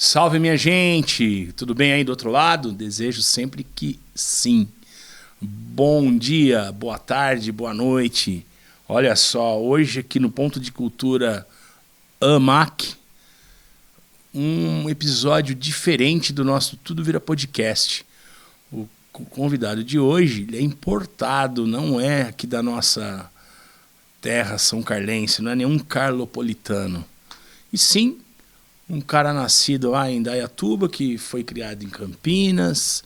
Salve, minha gente! Tudo bem aí do outro lado? Desejo sempre que sim. Bom dia, boa tarde, boa noite. Olha só, hoje aqui no Ponto de Cultura AMAC, um episódio diferente do nosso Tudo Vira Podcast. O convidado de hoje é importado, não é aqui da nossa terra são carlense, não é nenhum carlopolitano. E sim, um cara nascido lá em Indaiatuba, que foi criado em Campinas,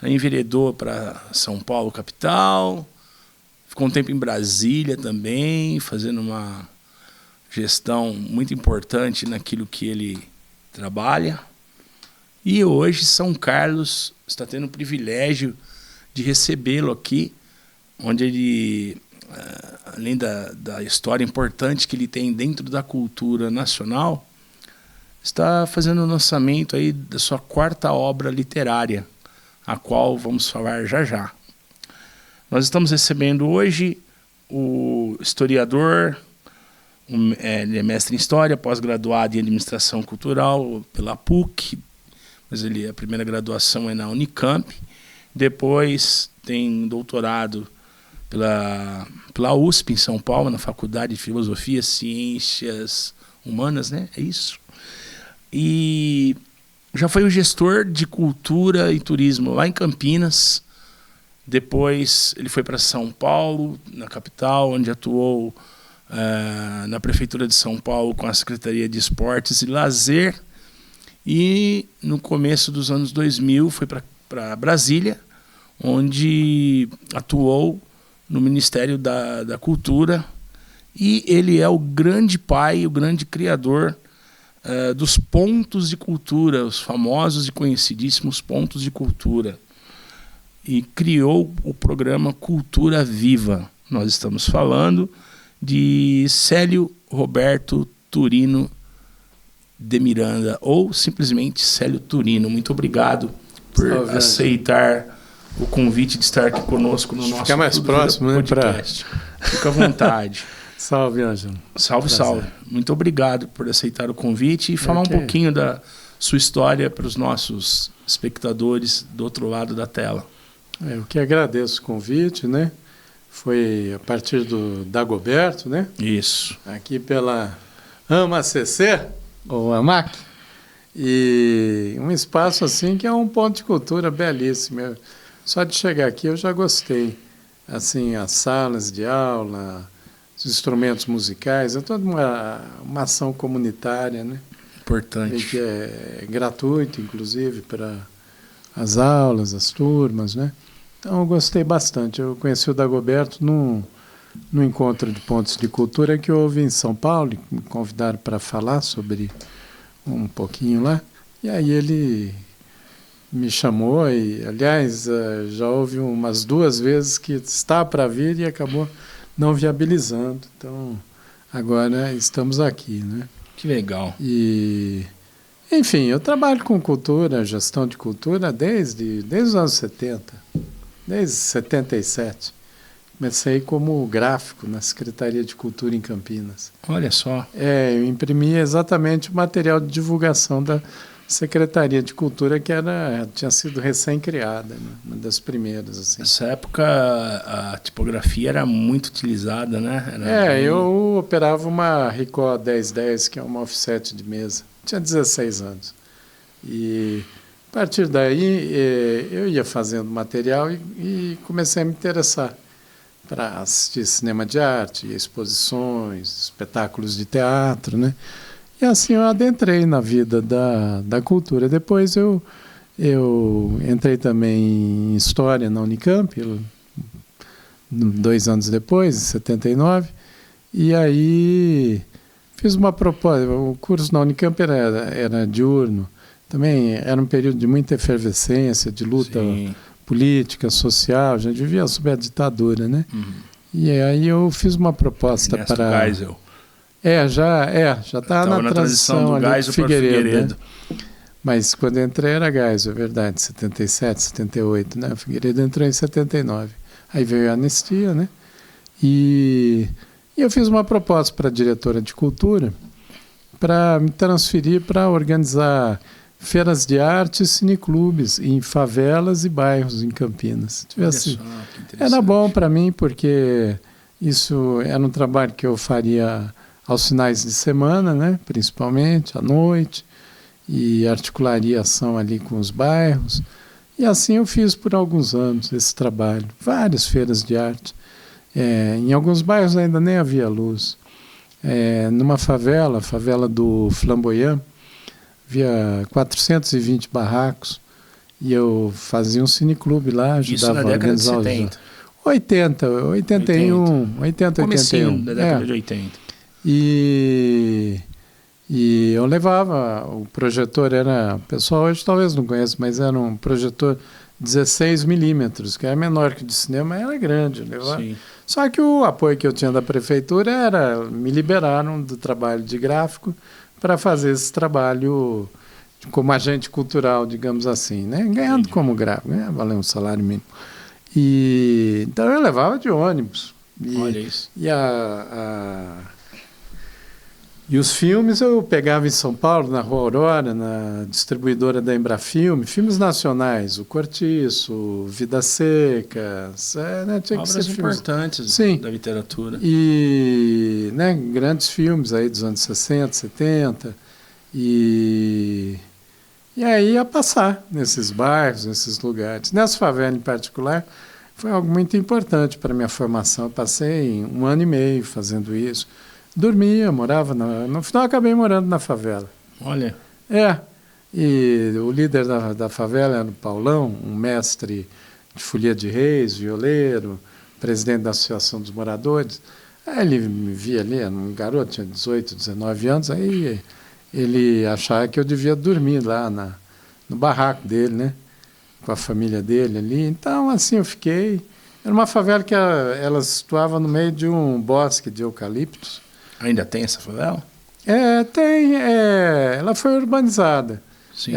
enveredou para São Paulo, capital, ficou um tempo em Brasília também, fazendo uma gestão muito importante naquilo que ele trabalha. E hoje São Carlos está tendo o privilégio de recebê-lo aqui, onde ele, além da história importante que ele tem dentro da cultura nacional, está fazendo o lançamento aí da sua quarta obra literária, a qual vamos falar já já. Nós estamos recebendo hoje o historiador, ele é mestre em História, pós-graduado em Administração Cultural pela PUC, mas a primeira graduação é na Unicamp, depois tem doutorado pela USP em São Paulo, na Faculdade de Filosofia, Ciências Humanas, né? É isso. E já foi o gestor de cultura e turismo lá em Campinas. Depois ele foi para São Paulo, na capital, onde atuou na Prefeitura de São Paulo com a Secretaria de Esportes e Lazer. E no começo dos anos 2000 foi para Brasília, onde atuou no Ministério da Cultura. E ele é o grande pai, o grande criador dos pontos de cultura, os famosos e conhecidíssimos pontos de cultura, e criou o programa Cultura Viva. Nós estamos falando de Célio Roberto Turino de Miranda, ou simplesmente Célio Turino. Muito obrigado por aceitar o convite de estar aqui conosco no nosso Fica mais próximo, né, podcast. Fica à vontade. Salve, Ângelo. Salve, salve. Muito obrigado por aceitar o convite e falar um pouquinho da sua história para os nossos espectadores do outro lado da tela. Eu que agradeço o convite, né? Foi a partir do Dagoberto, né? Isso. Aqui pela AMACC, ou AMAC, e um espaço assim que é um ponto de cultura belíssimo. Só de chegar aqui eu já gostei. Assim, as salas de aula, os instrumentos musicais, é toda uma ação comunitária, né? Importante. E que é gratuito, inclusive, para as aulas, as turmas, né? Então, eu gostei bastante. Eu conheci o Dagoberto num encontro de pontos de cultura que houve em São Paulo, me convidaram para falar sobre um pouquinho lá, e aí ele me chamou, e, aliás, já houve umas 2 vezes que está para vir e acabou não viabilizando. Então, agora estamos aqui, né? Que legal. E, enfim, eu trabalho com cultura, gestão de cultura desde os anos 70, desde 77. Comecei como gráfico na Secretaria de Cultura em Campinas. Olha só. Eu imprimia exatamente o material de divulgação da Secretaria de Cultura, que tinha sido recém-criada, né? Uma das primeiras. Assim. Nessa época a tipografia era muito utilizada, né? Eu operava uma Ricoh 1010, que é uma offset de mesa. Tinha 16 anos. E a partir daí eu ia fazendo material e comecei a me interessar para assistir cinema de arte, exposições, espetáculos de teatro, né? E assim eu adentrei na vida da cultura. Depois eu entrei também em História na Unicamp, 2 anos depois, em 79, e aí fiz uma proposta. O curso na Unicamp era diurno, também era um período de muita efervescência, de luta política, social, a gente vivia sob a ditadura, né? Uhum. E aí eu fiz uma proposta Ernesto para... Geisel. Já está na transição do ali Geisel para Figueiredo. Né? Mas quando eu entrei era Geisel, é verdade, 77, 78, né? O Figueiredo entrou em 79. Aí veio a anistia, né? E eu fiz uma proposta para a diretora de cultura para me transferir para organizar feiras de arte e cineclubes em favelas e bairros em Campinas. Era bom para mim porque isso era um trabalho que eu faria aos finais de semana, né? Principalmente à noite, e articularia ação ali com os bairros. E assim eu fiz por alguns anos esse trabalho, várias feiras de arte. Em alguns bairros ainda nem havia luz. Numa favela, a favela do Flamboyant, havia 420 barracos e eu fazia um cineclube lá, ajudava a organizar os 80, Comecinho da década de 80. E eu levava, o projetor o pessoal hoje talvez não conheça, mas era um projetor 16 milímetros, que era menor que o de cinema, era grande. Sim. Só que o apoio que eu tinha da prefeitura me liberaram do trabalho de gráfico para fazer esse trabalho como agente cultural, digamos assim, né? Ganhando Entendi. como gráfico, valendo um salário mínimo. Então eu levava de ônibus. Olha isso. E os filmes eu pegava em São Paulo, na Rua Aurora, na distribuidora da Embrafilme, filmes nacionais, O Cortiço, Vidas Secas, né, tinha que obras ser importantes Sim. da literatura. E né, grandes filmes aí dos anos 60, 70, e aí ia passar nesses bairros, nesses lugares. Nessa favela em particular, foi algo muito importante para a minha formação. Eu passei 1 ano e meio fazendo isso. Dormia, morava, no final acabei morando na favela. Olha. E o líder da favela era o Paulão, um mestre de folia de reis, violeiro, presidente da Associação dos Moradores. Aí ele me via ali, era um garoto, tinha 18, 19 anos, aí ele achava que eu devia dormir lá no barraco dele, né? Com a família dele ali. Então, assim, eu fiquei. Era uma favela que ela se situava no meio de um bosque de eucaliptos. Ainda tem essa favela? Tem. Ela foi urbanizada. Sim.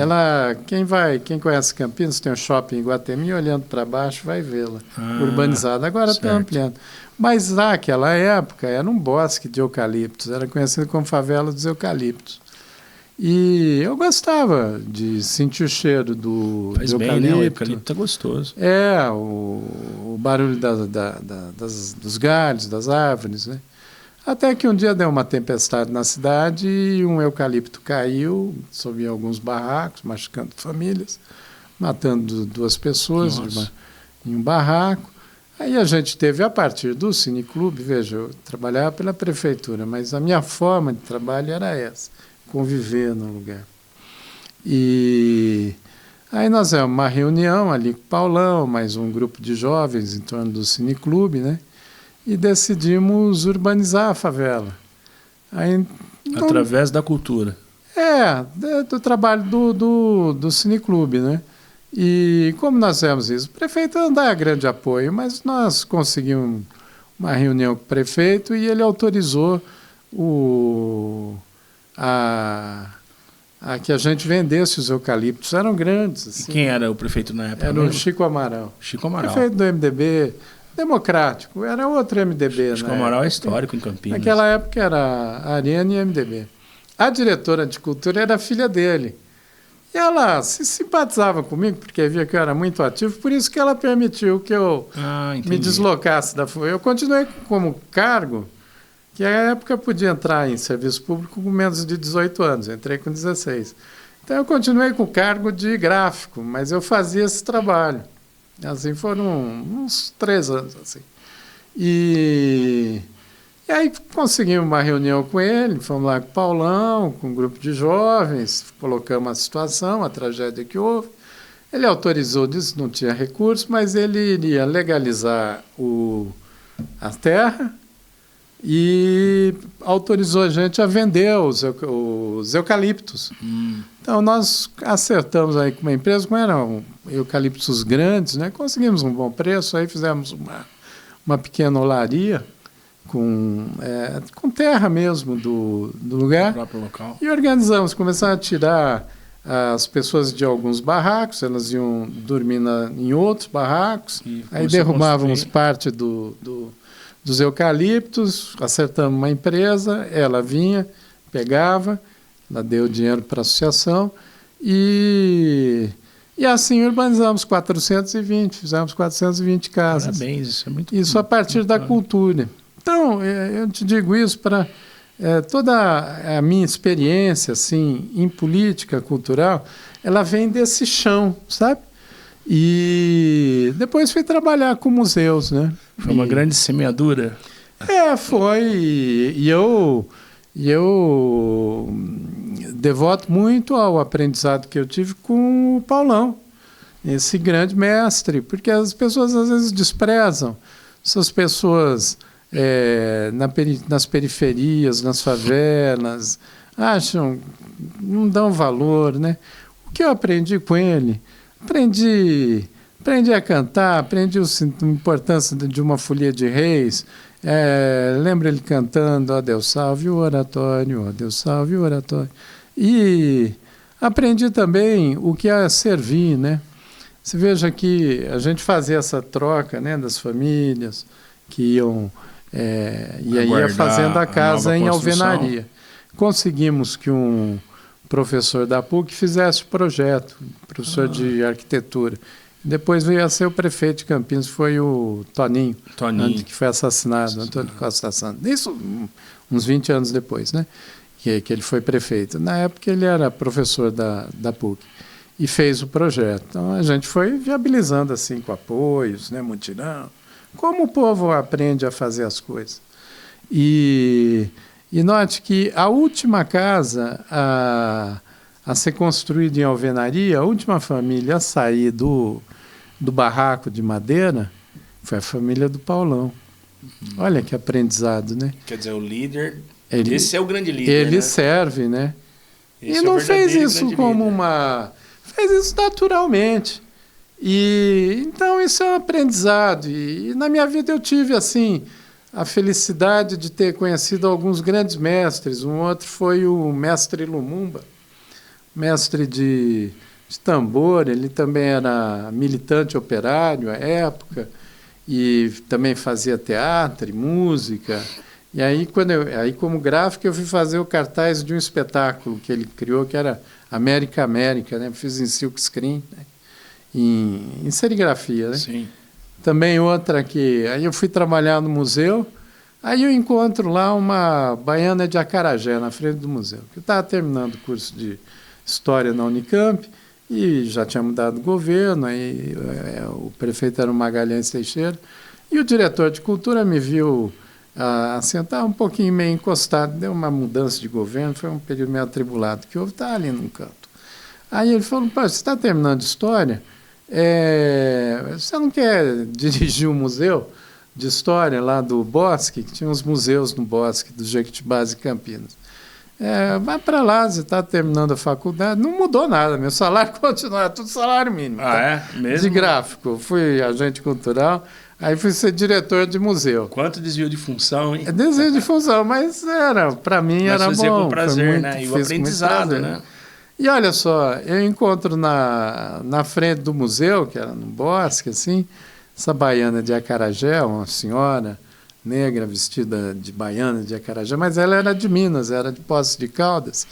Quem conhece Campinas, tem um shopping em Iguatemi, olhando para baixo, vai vê-la. Urbanizada. Agora está ampliando. Mas naquela época era um bosque de eucaliptos, era conhecido como favela dos eucaliptos. E eu gostava de sentir o cheiro do eucalipto. Bem, né? O eucalipto é gostoso. O barulho dos galhos, das árvores, né? Até que um dia deu uma tempestade na cidade e um eucalipto caiu sobre alguns barracos, machucando famílias, matando 2 pessoas em um barraco. Aí a gente teve, a partir do cineclube, veja, eu trabalhava pela prefeitura, mas a minha forma de trabalho era essa, conviver no lugar. E aí nós fizemos uma reunião ali com o Paulão, mais um grupo de jovens em torno do cineclube, né? E decidimos urbanizar a favela. Através da cultura. Do trabalho do cineclube, né? E como nós fizemos isso? O prefeito não dá grande apoio, mas nós conseguimos uma reunião com o prefeito e ele autorizou que a gente vendesse os eucaliptos. Eram grandes. Assim. E quem era o prefeito na época? Era o Chico Amaral. Chico Amaral. Prefeito do MDB, democrático, era outro MDB. Chico Amaral é histórico em Campinas. Naquela época era Arena e MDB. A diretora de cultura era a filha dele. E ela se simpatizava comigo, porque via que eu era muito ativo, por isso que ela permitiu que eu me deslocasse da FUVEST. Eu continuei como cargo, que na época eu podia entrar em serviço público com menos de 18 anos, eu entrei com 16. Então eu continuei com o cargo de gráfico, mas eu fazia esse trabalho. Assim, foram uns 3 anos. Assim. E aí conseguimos uma reunião com ele, fomos lá com o Paulão, com um grupo de jovens, colocamos a situação, a tragédia que houve. Ele autorizou, disse que não tinha recurso, mas ele iria legalizar a terra e autorizou a gente a vender os eucaliptos. Então, nós acertamos aí com uma empresa, como eram eucaliptos grandes, né? Conseguimos um bom preço, aí fizemos uma pequena olaria com terra mesmo do lugar. Do próprio local. E organizamos, começamos a tirar as pessoas de alguns barracos, elas iam dormir em outros barracos, aí derrubávamos parte dos eucaliptos, acertamos uma empresa, ela vinha, pegava, ela deu dinheiro para a associação E assim urbanizamos 420, fizemos 420 casas. Parabéns, isso é muito Isso a partir da cultura. Então, eu te digo isso para toda a minha experiência assim, em política cultural, ela vem desse chão, sabe? E depois fui trabalhar com museus, né? Foi uma grande semeadura. Foi. E eu devoto muito ao aprendizado que eu tive com o Paulão, esse grande mestre, porque as pessoas às vezes desprezam essas pessoas nas periferias, nas favelas, acham, não dão valor, né? O que eu aprendi com ele? Aprendi a cantar, aprendi a importância de uma folia de reis. Lembro ele cantando, ó Deus salve o oratório, ó Deus salve o oratório. E aprendi também o que é servir, né? Você veja que a gente fazia essa troca, né, das famílias que iam e aí ia fazendo a casa em alvenaria. Conseguimos que um professor da PUC fizesse o projeto, professor de arquitetura. Depois veio a ser o prefeito de Campinas, foi o Toninho. Que foi assassinado, Antônio Costa Santos. Isso uns 20 anos depois, né? Que ele foi prefeito. Na época ele era professor da PUC e fez o projeto. Então a gente foi viabilizando assim com apoios, né, mutirão. Como o povo aprende a fazer as coisas. E note que a última casa a ser construída em alvenaria, a última família a sair do barraco de madeira foi a família do Paulão. Olha que aprendizado, né? Quer dizer, o líder... esse é o grande líder, ele, né? serve, né? Esse e não fez isso como líder. Fez isso naturalmente. E então isso é um aprendizado. E na minha vida eu tive, assim, a felicidade de ter conhecido alguns grandes mestres. Um outro foi o mestre Lumumba, mestre de tambor. Ele também era militante operário à época e também fazia teatro e música. E aí, como gráfico, eu fui fazer o cartaz de um espetáculo que ele criou, que era América, né? Fiz em silk screen, né? Em serigrafia, né? Sim. Também outra que... Aí eu fui trabalhar no museu, aí eu encontro lá uma baiana de acarajé na frente do museu. Eu estava terminando o curso de História na Unicamp e já tinha mudado o governo, aí o prefeito era o Magalhães Teixeira, e o diretor de cultura me viu sentar um pouquinho meio encostado, deu uma mudança de governo, foi um período meio atribulado, que houve, está ali num canto. Aí ele falou, você está terminando História? Você não quer dirigir um museu de História lá do Bosque, que tinha uns museus no Bosque, do Jequitibás e Campinas. Vai para lá, você está terminando a faculdade. Não mudou nada, meu salário continua, tudo salário mínimo. Mesmo? De gráfico, fui agente cultural, aí fui ser diretor de museu. Quanto desvio de função, hein? Desvio de função, mas para mim era bom. Com prazer, muito, né? E o aprendizado, né? E olha só, eu encontro na frente do museu, que era no Bosque, assim, essa baiana de acarajé, uma senhora negra vestida de baiana de acarajé, mas ela era de Minas, era de Poços de Caldas.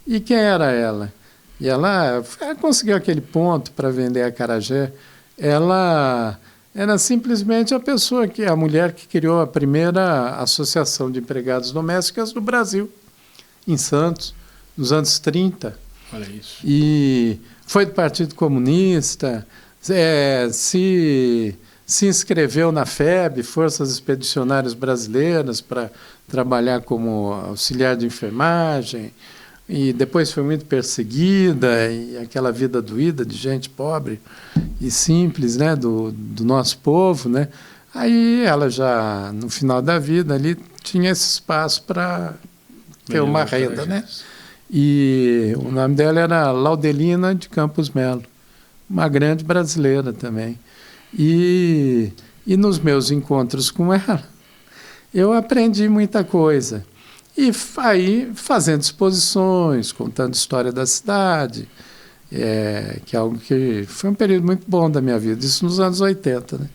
E quem era ela? E ela conseguiu aquele ponto para vender acarajé. Ela era simplesmente a mulher que criou a primeira associação de empregados domésticas do Brasil, em Santos, nos anos 30. Olha isso. E foi do Partido Comunista, se inscreveu na FEB, Forças Expedicionárias Brasileiras, para trabalhar como auxiliar de enfermagem, e depois foi muito perseguida, e aquela vida doída de gente pobre e simples, né, do nosso povo, né? Aí ela já, no final da vida, ali tinha esse espaço para ter uma renda, né? E o nome dela era Laudelina de Campos Melo, uma grande brasileira também. E nos meus encontros com ela, eu aprendi muita coisa. E aí, fazendo exposições, contando história da cidade, que é algo que foi um período muito bom da minha vida, isso nos anos 80. Né?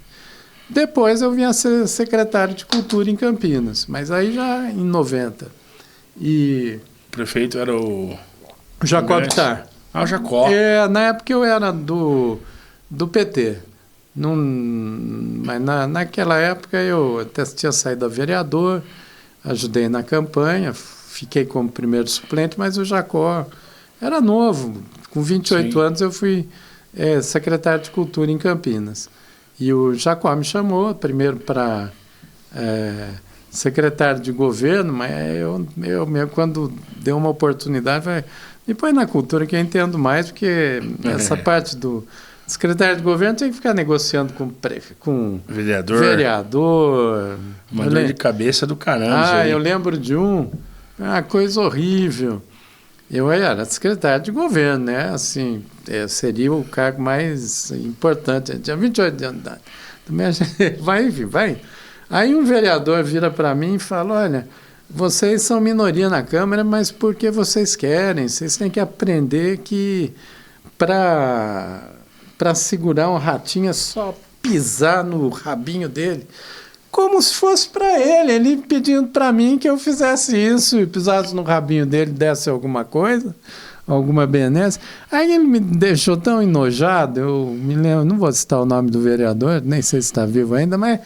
Depois eu vim a ser secretário de Cultura em Campinas, mas aí já em 90. E o prefeito era o... Jacob Tarr. Ah, o Jacó. Na época eu era do PT. Mas naquela época eu até tinha saído a vereador, ajudei na campanha, fiquei como primeiro suplente, mas o Jacó era novo. Com 28 Sim. anos eu fui secretário de Cultura em Campinas. E o Jacó me chamou primeiro para secretário de governo, mas eu mesmo, quando deu uma oportunidade, falei, me põe na cultura que eu entendo mais, porque essa parte do secretário de governo tem que ficar negociando com vereador. Uma dor de cabeça do caramba. Eu lembro de uma coisa horrível. Eu era secretário de governo, né? Assim, seria o cargo mais importante. Eu tinha 28 anos de idade. Também a gente vai. Aí um vereador vira para mim e fala, olha, vocês são minoria na Câmara, mas porque vocês querem. Vocês têm que aprender que para segurar um ratinho é só pisar no rabinho dele. Como se fosse para ele pedindo para mim que eu fizesse isso e pisasse no rabinho dele, desse alguma coisa, alguma benesse. Aí ele me deixou tão enojado, eu me lembro, não vou citar o nome do vereador, nem sei se está vivo ainda, mas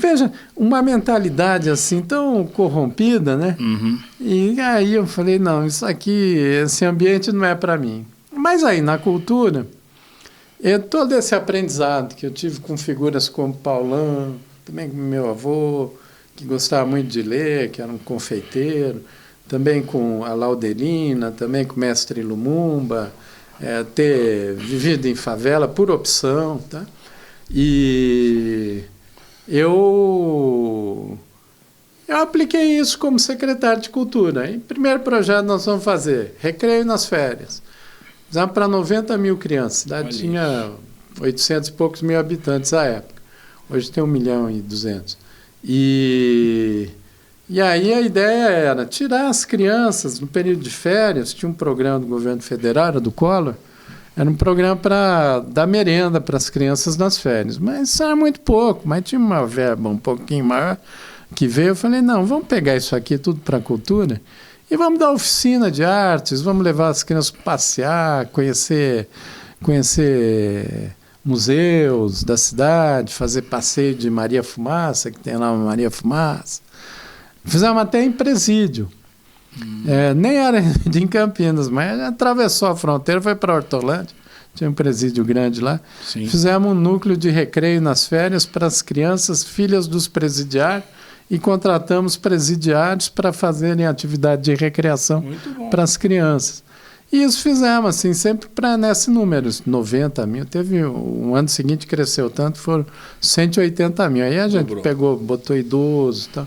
veja, uma mentalidade assim tão corrompida, né? Uhum. E aí eu falei, não, esse ambiente não é para mim. Mas aí na cultura, todo esse aprendizado que eu tive com figuras como Paulão, também com meu avô, que gostava muito de ler, que era um confeiteiro, também com a Laudelina, também com o mestre Lumumba, ter vivido em favela por opção, tá? E eu apliquei isso como secretário de Cultura. E primeiro projeto nós vamos fazer, recreio nas férias. Fizemos para 90 mil crianças. A cidade tinha 800 e poucos mil habitantes à época. Hoje tem 1.200.000. E aí a ideia era tirar as crianças no período de férias. Tinha um programa do governo federal, era do Collor. Era um programa para dar merenda para as crianças nas férias. Mas isso era muito pouco. Mas tinha uma verba um pouquinho maior que veio. Eu falei, não, vamos pegar isso aqui tudo para a cultura e vamos dar oficina de artes, vamos levar as crianças para passear, conhecer museus da cidade, fazer passeio de Maria Fumaça, que tem lá uma Maria Fumaça. Fizemos até em presídio. Nem era de Campinas, mas atravessou a fronteira, foi para Hortolândia, tinha um presídio grande lá. Sim. Fizemos um núcleo de recreio nas férias para as crianças, filhas dos presidiários, e contratamos presidiários para fazerem atividade de recreação para as crianças. E isso fizemos, assim, sempre nesse número, 90 mil. Teve um ano seguinte cresceu tanto, foram 180 mil. Aí a gente botou idoso e tal.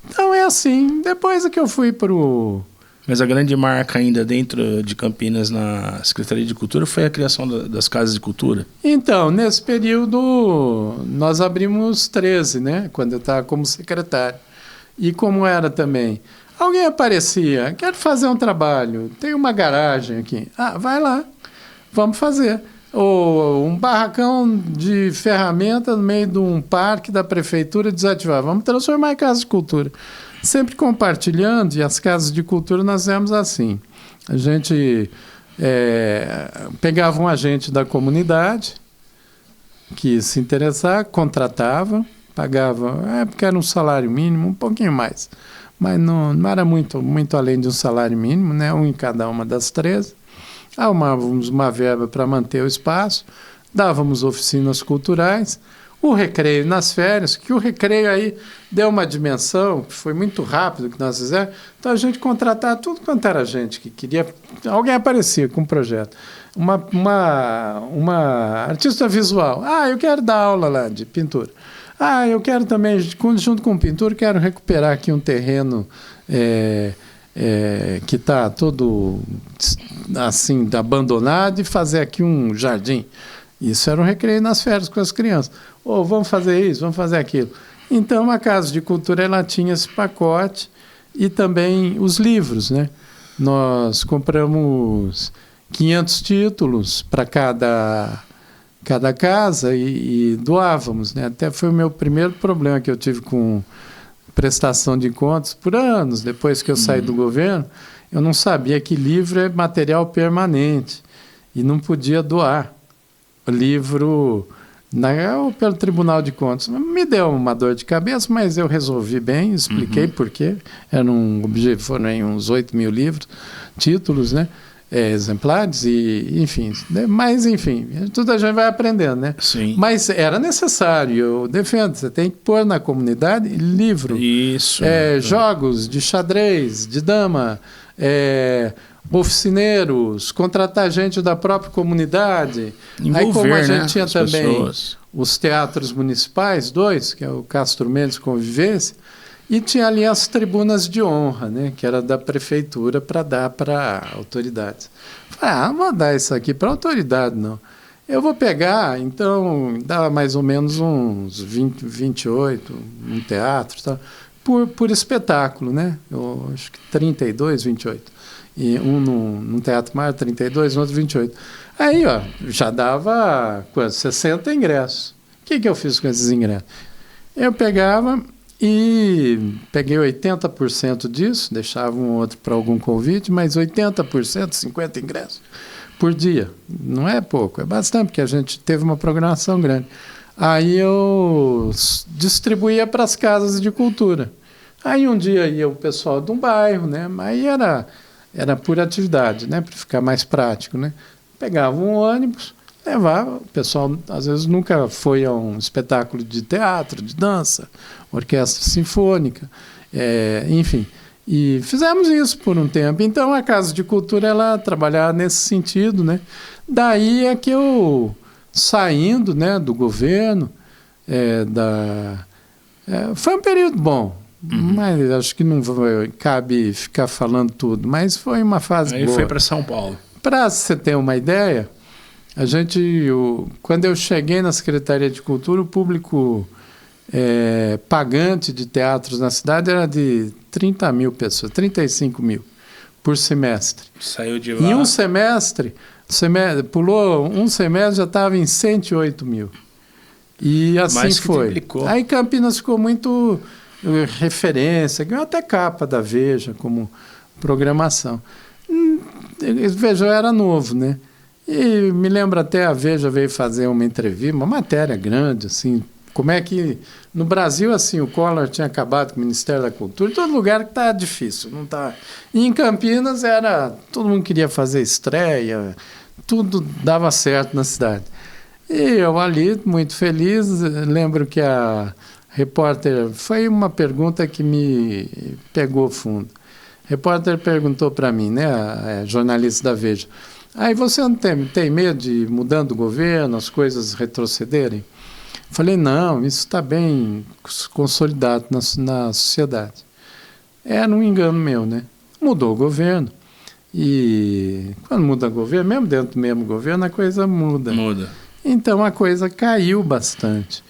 Então é assim. Depois é que eu fui para o... Mas a grande marca ainda dentro de Campinas na Secretaria de Cultura foi a criação das casas de cultura? Então, nesse período, nós abrimos 13, né? Quando eu estava como secretário. E como era também... Alguém aparecia, quero fazer um trabalho, tem uma garagem aqui. Vai lá, vamos fazer. Ou um barracão de ferramenta no meio de um parque da prefeitura desativar. Vamos transformar em casa de cultura. Sempre compartilhando, e as casas de cultura nós fizemos assim. A gente pegava um agente da comunidade que se interessava, contratava, pagava, porque era um salário mínimo, um pouquinho mais. Mas não era muito além de um salário mínimo, né? Um em cada uma das 13. Arrumávamos uma verba para manter o espaço, dávamos oficinas culturais, o recreio nas férias, que o recreio aí deu uma dimensão, que foi muito rápido que nós fizemos, então a gente contratava tudo quanto era gente que queria, alguém aparecia com um projeto. Uma artista visual, eu quero dar aula lá de pintura. Eu quero também, junto com pintura, quero recuperar aqui um terreno que está todo assim abandonado e fazer aqui um jardim. Isso era um recreio nas férias com as crianças. Vamos fazer isso, vamos fazer aquilo. Então, a Casa de Cultura ela tinha esse pacote e também os livros, né? Nós compramos 500 títulos para cada casa e doávamos, né? Até foi o meu primeiro problema que eu tive com prestação de contas por anos, depois que eu saí do governo. eu não sabia que livro é material permanente e não podia doar o livro pelo Tribunal de Contas. Me deu uma dor de cabeça, mas eu resolvi bem, expliquei por quê. Foram uns 8 mil livros, títulos, né? Exemplares, e enfim. Mas, enfim, tudo a gente vai aprendendo, né? Sim. Mas era necessário, eu defendo, você tem que pôr na comunidade livro. Isso. Jogos de xadrez, de dama, oficineiros, contratar gente da própria comunidade. Envolver, aí, como a gente né, tinha também pessoas. Os teatros municipais, 2, que é o Castro Mendes Convivência, e tinha ali as tribunas de honra, né, que era da prefeitura para dar para autoridades. Falei, não vou dar isso aqui para autoridade, não. Eu vou pegar, então, dá mais ou menos uns 20, 28, um teatro, tá? por espetáculo, né? Eu acho que 32, 28. E um num teatro maior, 32, no outro 28. Aí, já dava 60 ingressos. O que eu fiz com esses ingressos? Eu pegava e peguei 80% disso, deixava um outro para algum convite, mas 80%, 50 ingressos por dia. Não é pouco, é bastante, porque a gente teve uma programação grande. Aí eu distribuía para as casas de cultura. Aí um dia ia o pessoal de um bairro, né? Aí era por atividade, né? Para ficar mais prático, né? Pegava um ônibus, levava, o pessoal às vezes nunca foi a um espetáculo de teatro, de dança, orquestra sinfônica, enfim. E fizemos isso por um tempo. Então a Casa de Cultura ela trabalhava nesse sentido, né? Daí é que eu, saindo, né, do governo, foi um período bom. Mas acho que não cabe ficar falando tudo, mas foi uma fase boa. Aí foi para São Paulo. Para você ter uma ideia, quando eu cheguei na Secretaria de Cultura, o público pagante de teatros na cidade era de 30 mil pessoas, 35 mil por semestre. Saiu de lá. Em um semestre, pulou um semestre, já estava em 108 mil. E assim Mais que foi. triplicou. Aí Campinas ficou muito referência, ganhou até capa da Veja como programação. Veja, eu era novo, né? E me lembro até a Veja veio fazer uma entrevista, uma matéria grande, assim, como é que no Brasil, assim, o Collor tinha acabado com o Ministério da Cultura, em todo lugar que está difícil, não tá. E em Campinas todo mundo queria fazer estreia, tudo dava certo na cidade. E eu ali, muito feliz, lembro que a repórter, foi uma pergunta que me pegou fundo. A repórter perguntou para mim, né, a jornalista da Veja, aí você não tem medo de, mudando o governo, as coisas retrocederem? Falei, não, isso está bem consolidado na sociedade. Era um engano meu, né? Mudou o governo. E quando muda o governo, mesmo dentro do mesmo governo, a coisa muda. Muda. Então a coisa caiu bastante.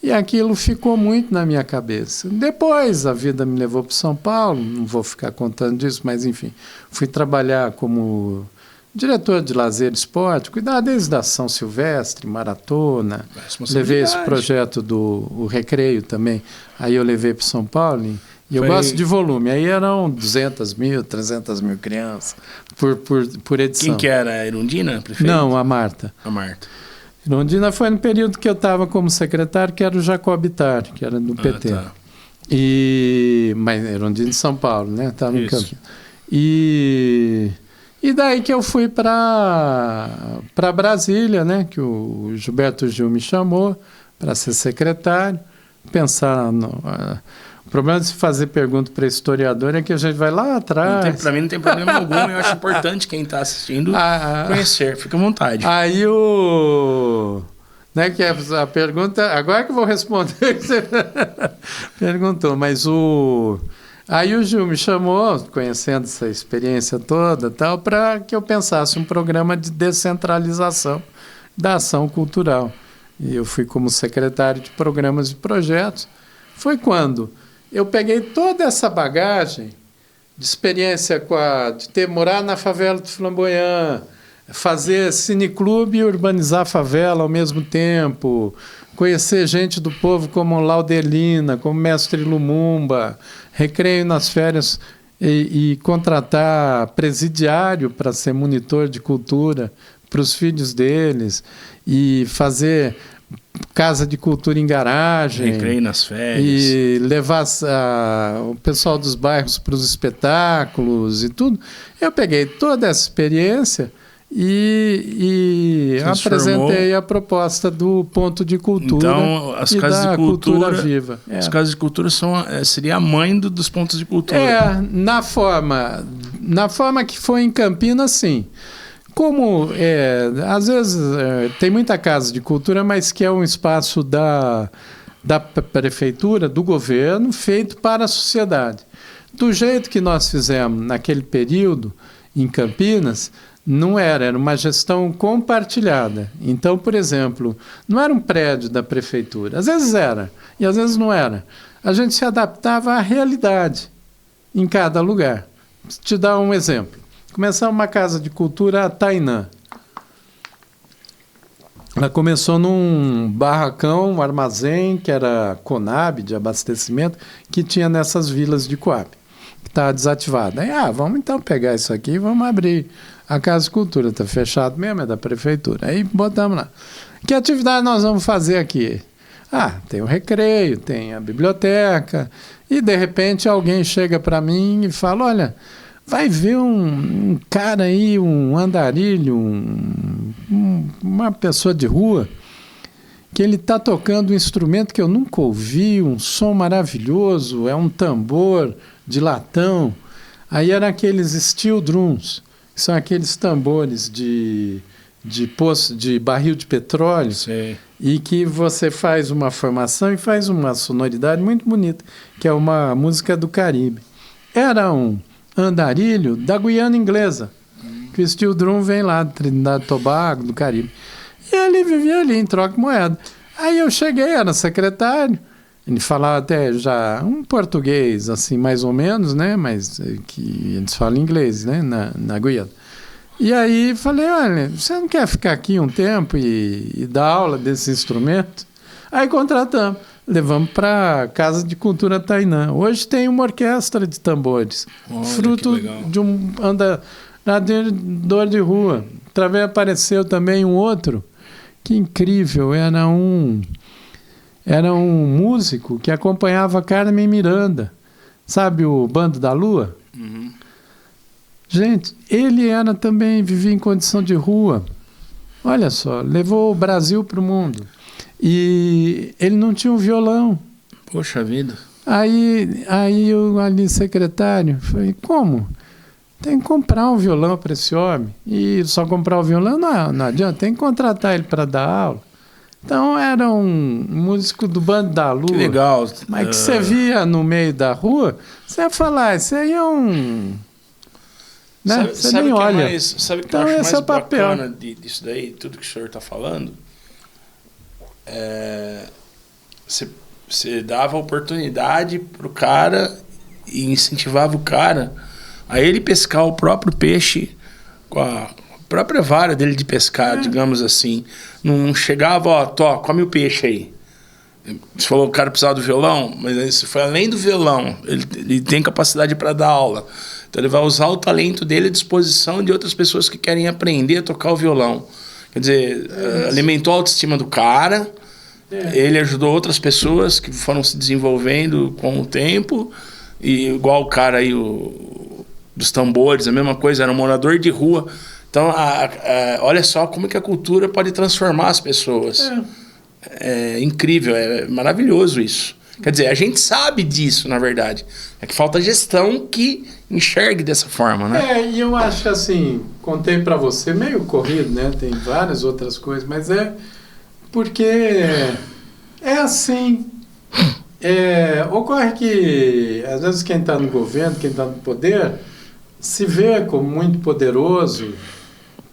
E aquilo ficou muito na minha cabeça. Depois a vida me levou para São Paulo, não vou ficar contando disso, mas enfim, fui trabalhar como diretor de lazer e esporte, cuidar desde a ação silvestre, maratona, levei esse projeto do Recreio também, aí eu levei para São Paulo, e eu gosto de volume, aí eram 200 mil, 300 mil crianças por edição. Quem que era? A Irundina? Prefeito? Não, a Marta. A Marta. Irundina foi no período que eu estava como secretário, que era o Jacob Bittar, que era do PT. Tá. Mas Irundina de São Paulo, né? Estava no campo. E daí que eu fui para Brasília, né? Que o Gilberto Gil me chamou para ser secretário, pensar o problema de se fazer pergunta para historiador é que a gente vai lá atrás. Para mim não tem problema algum, eu acho importante quem está assistindo conhecer, fica à vontade. Aí né, que a pergunta, agora que eu vou responder, você perguntou, mas aí o Gil me chamou, conhecendo essa experiência toda, tal, para que eu pensasse um programa de descentralização da ação cultural. E eu fui como secretário de programas e projetos. Foi quando eu peguei toda essa bagagem de experiência de morar na favela do Flamboyant, fazer cineclube e urbanizar a favela ao mesmo tempo, conhecer gente do povo como Laudelina, como Mestre Lumumba, Recreio nas Férias, e contratar presidiário para ser monitor de cultura para os filhos deles, e fazer casa de cultura em garagem, Recreio nas férias, e levar o pessoal dos bairros para os espetáculos e tudo. Eu peguei toda essa experiência e apresentei a proposta do ponto de cultura. Então, as e casas da de cultura viva. As casas de cultura seria a mãe dos pontos de cultura. Na forma que foi em Campinas, sim. Como, às vezes, tem muita casa de cultura, mas que é um espaço da prefeitura, do governo, feito para a sociedade. Do jeito que nós fizemos naquele período, em Campinas, não era uma gestão compartilhada. Então, por exemplo, não era um prédio da prefeitura. Às vezes era, e às vezes não era. A gente se adaptava à realidade em cada lugar. Vou te dar um exemplo. Começamos uma casa de cultura, a Tainã. Ela começou num barracão, um armazém, que era Conab, de abastecimento, que tinha nessas vilas de Coab, que estava desativada. Aí, vamos então pegar isso aqui e vamos abrir a Casa de Cultura. Está fechado mesmo, é da prefeitura. Aí botamos lá. Que atividade nós vamos fazer aqui? Tem o recreio, tem a biblioteca, e de repente alguém chega para mim e fala, olha, vai ver um cara aí, um andarilho, uma pessoa de rua, que ele está tocando um instrumento que eu nunca ouvi, um som maravilhoso, é um tambor de latão. Aí eram aqueles steel drums, que são aqueles tambores de barril de petróleo. Sim. E que você faz uma formação e faz uma sonoridade muito bonita, que é uma música do Caribe. Era um andarilho da Guiana Inglesa, que o steel drum vem lá de Trinidad e Tobago, do Caribe. E ele vivia ali em troca de moeda. Aí eu cheguei, era secretário, ele falava até já um português, assim, mais ou menos, né? Mas que eles falam inglês, né? Na Guiana. E aí falei, olha, você não quer ficar aqui um tempo e dar aula desse instrumento? Aí contratamos. Levamos para a Casa de Cultura Tainã. Hoje tem uma orquestra de tambores. Olha, fruto de um andador de rua. Através apareceu também um outro, que incrível, era um músico que acompanhava Carmen Miranda. Sabe o Bando da Lua? Uhum. Gente, ele vivia em condição de rua. Olha só, levou o Brasil para o mundo. E ele não tinha um violão. Poxa vida. Aí eu ali, secretário, falei, como? Tem que comprar um violão para esse homem. E só comprar o violão não adianta, tem que contratar ele para dar aula. Então era um músico do Bando da Lua. Que legal. Mas que você via no meio da rua, você ia falar, isso aí é um... Né? Você nem olha. Sabe o que então, eu acho mais papel. bacana disso daí, tudo que o senhor está falando? Você dava oportunidade para o cara e incentivava o cara a ele pescar o próprio peixe com a própria vara dele de pescar, digamos assim. Não chegava, come o peixe aí. Você falou que o cara precisava do violão, mas isso foi além do violão. Ele tem capacidade para dar aula. Então ele vai usar o talento dele à disposição de outras pessoas que querem aprender a tocar o violão. Quer dizer, alimentou a autoestima do cara, ele ajudou outras pessoas que foram se desenvolvendo com o tempo, e igual o cara aí dos tambores, a mesma coisa, era um morador de rua. Então, olha só como que a cultura pode transformar as pessoas. É incrível, é maravilhoso isso. Quer dizer, a gente sabe disso, na verdade. É que falta gestão que enxergue dessa forma, né? E eu acho assim, contei para você, meio corrido, né? Tem várias outras coisas, mas porque é assim. Ocorre que, às vezes, quem está no governo, quem está no poder, se vê como muito poderoso,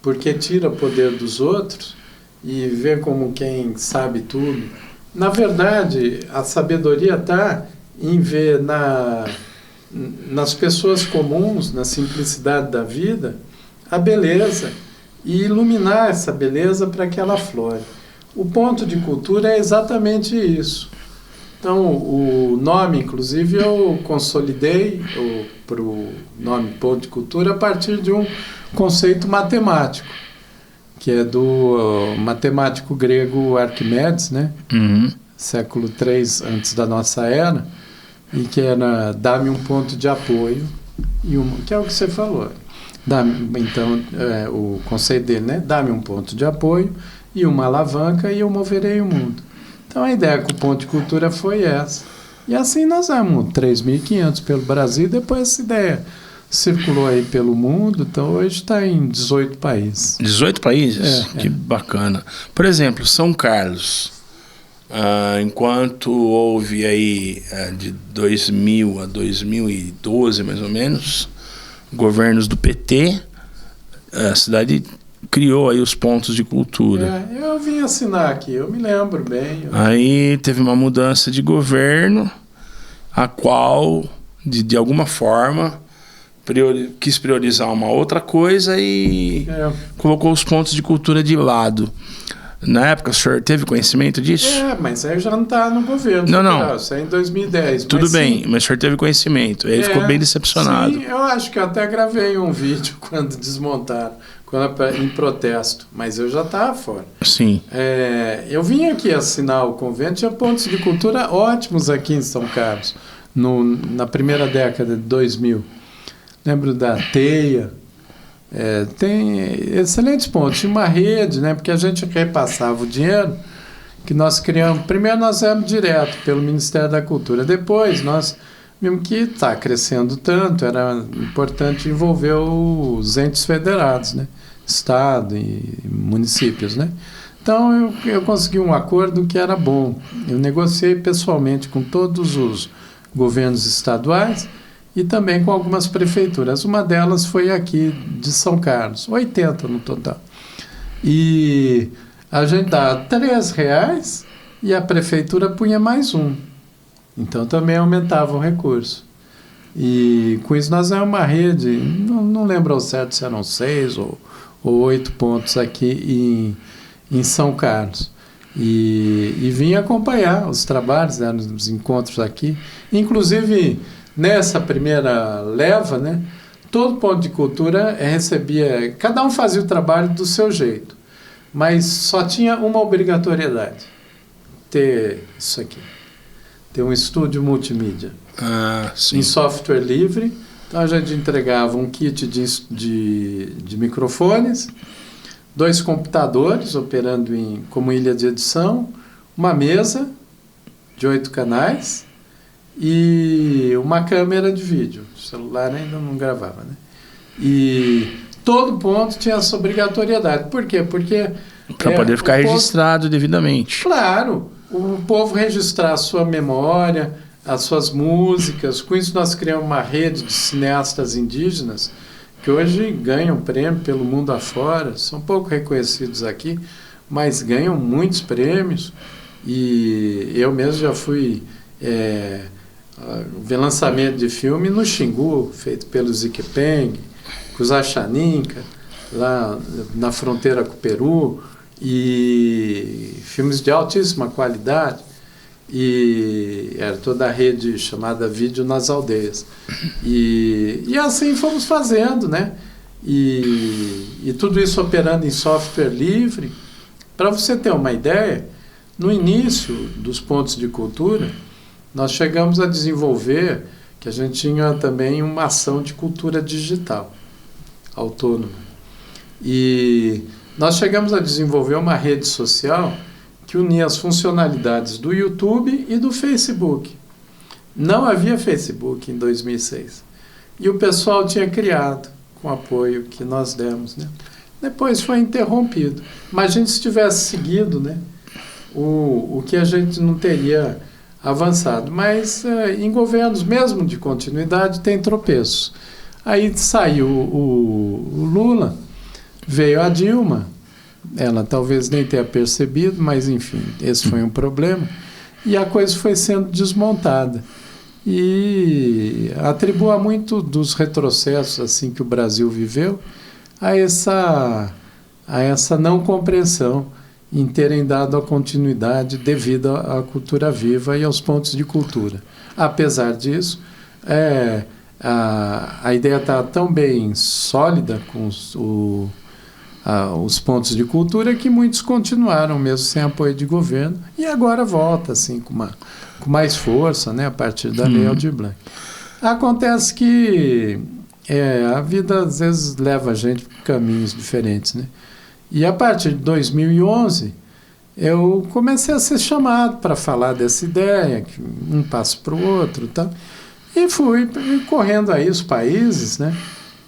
porque tira o poder dos outros, e vê como quem sabe tudo. Na verdade, a sabedoria está em ver nas pessoas comuns, na simplicidade da vida, a beleza e iluminar essa beleza para que ela flore. O ponto de cultura é exatamente isso. Então, o nome, inclusive, eu consolidei para o nome Ponto de Cultura a partir de um conceito matemático, que é do matemático grego Arquimedes, né? Século III antes da nossa era, e que era dá-me um ponto de apoio, que é o que você falou. Então, o conceito dele, né? Dá-me um ponto de apoio e uma alavanca e eu moverei o mundo. Então, a ideia com o Ponto de Cultura foi essa. E assim nós vamos, 3.500 pelo Brasil, e depois essa ideia circulou aí pelo mundo, então hoje está em 18 países. 18 países? Que bacana. Por exemplo, São Carlos, enquanto houve aí de 2000 a 2012, mais ou menos, governos do PT, a cidade criou aí os pontos de cultura. Eu vim assinar aqui, eu me lembro bem. Aí teve uma mudança de governo, a qual, de alguma forma, quis priorizar uma outra coisa e colocou os pontos de cultura de lado. Na época, o senhor teve conhecimento disso? Mas aí já não está no governo. Não. Isso é em 2010. Tudo bem, mas o senhor teve conhecimento. Aí ele ficou bem decepcionado. Sim, eu acho que eu até gravei um vídeo quando desmontaram, em protesto, mas eu já estava fora. Sim. Eu vim aqui assinar o convento, tinha pontos de cultura ótimos aqui em São Carlos, na primeira década de 2000. Lembro da Teia. Tem excelentes pontos. Tinha uma rede, né, porque a gente repassava o dinheiro que nós criamos. Primeiro nós éramos direto pelo Ministério da Cultura. Depois nós vimos que está crescendo tanto, era importante envolver os entes federados, né, Estado e municípios, né? Então eu consegui um acordo que era bom. Eu negociei pessoalmente com todos os governos estaduais e também com algumas prefeituras. Uma delas foi aqui de São Carlos, 80 no total. E a gente dava R$3 e a prefeitura punha mais um. Então também aumentava o recurso. E com isso nós éramos uma rede, não lembro ao certo se eram 6 ou 8 pontos aqui em São Carlos. E vim acompanhar os trabalhos, né, nos encontros aqui. Inclusive, nessa primeira leva, né, todo ponto de cultura recebia... Cada um fazia o trabalho do seu jeito, mas só tinha uma obrigatoriedade: ter isso aqui. Ter um estúdio multimídia. Em software livre. Então a gente entregava um kit de microfones, 2 computadores operando como ilha de edição, uma mesa de 8 canais e uma câmera de vídeo. O celular ainda não gravava, né? E todo ponto tinha essa obrigatoriedade. Por quê? Porque... para poder ficar registrado devidamente. Claro, o povo registrar a sua memória, as suas músicas. Com isso nós criamos uma rede de cineastas indígenas que hoje ganham prêmio pelo mundo afora, são pouco reconhecidos aqui, mas ganham muitos prêmios. E eu mesmo já fui ver lançamento de filme no Xingu, feito pelo Ziquepeng, com os Axaninca, lá na fronteira com o Peru, e filmes de altíssima qualidade. E era toda a rede chamada Vídeo nas Aldeias. E assim fomos fazendo, né? E tudo isso operando em software livre. Para você ter uma ideia, no início dos pontos de cultura, nós chegamos a desenvolver, que a gente tinha também uma ação de cultura digital, autônoma. E nós chegamos a desenvolver uma rede social que unia as funcionalidades do YouTube e do Facebook. Não havia Facebook em 2006. E o pessoal tinha criado, com o apoio que nós demos, né? Depois foi interrompido. Imagine se tivesse seguido, né, o que a gente não teria avançado. Mas em governos, mesmo de continuidade, tem tropeços. Aí saiu o Lula, veio a Dilma. Ela talvez nem tenha percebido, mas enfim, esse foi um problema. E a coisa foi sendo desmontada. E atribua muito dos retrocessos assim, que o Brasil viveu a essa não compreensão em terem dado a continuidade devido à cultura viva e aos pontos de cultura. Apesar disso, a ideia está tão bem sólida com os pontos de cultura que muitos continuaram mesmo sem apoio de governo e agora volta assim com mais força, né, a partir da Lei Aldir Blanc. Acontece que a vida às vezes leva a gente por caminhos diferentes, né? E a partir de 2011 eu comecei a ser chamado para falar dessa ideia, que um passo para o outro, tá? E fui correndo aí os países, né?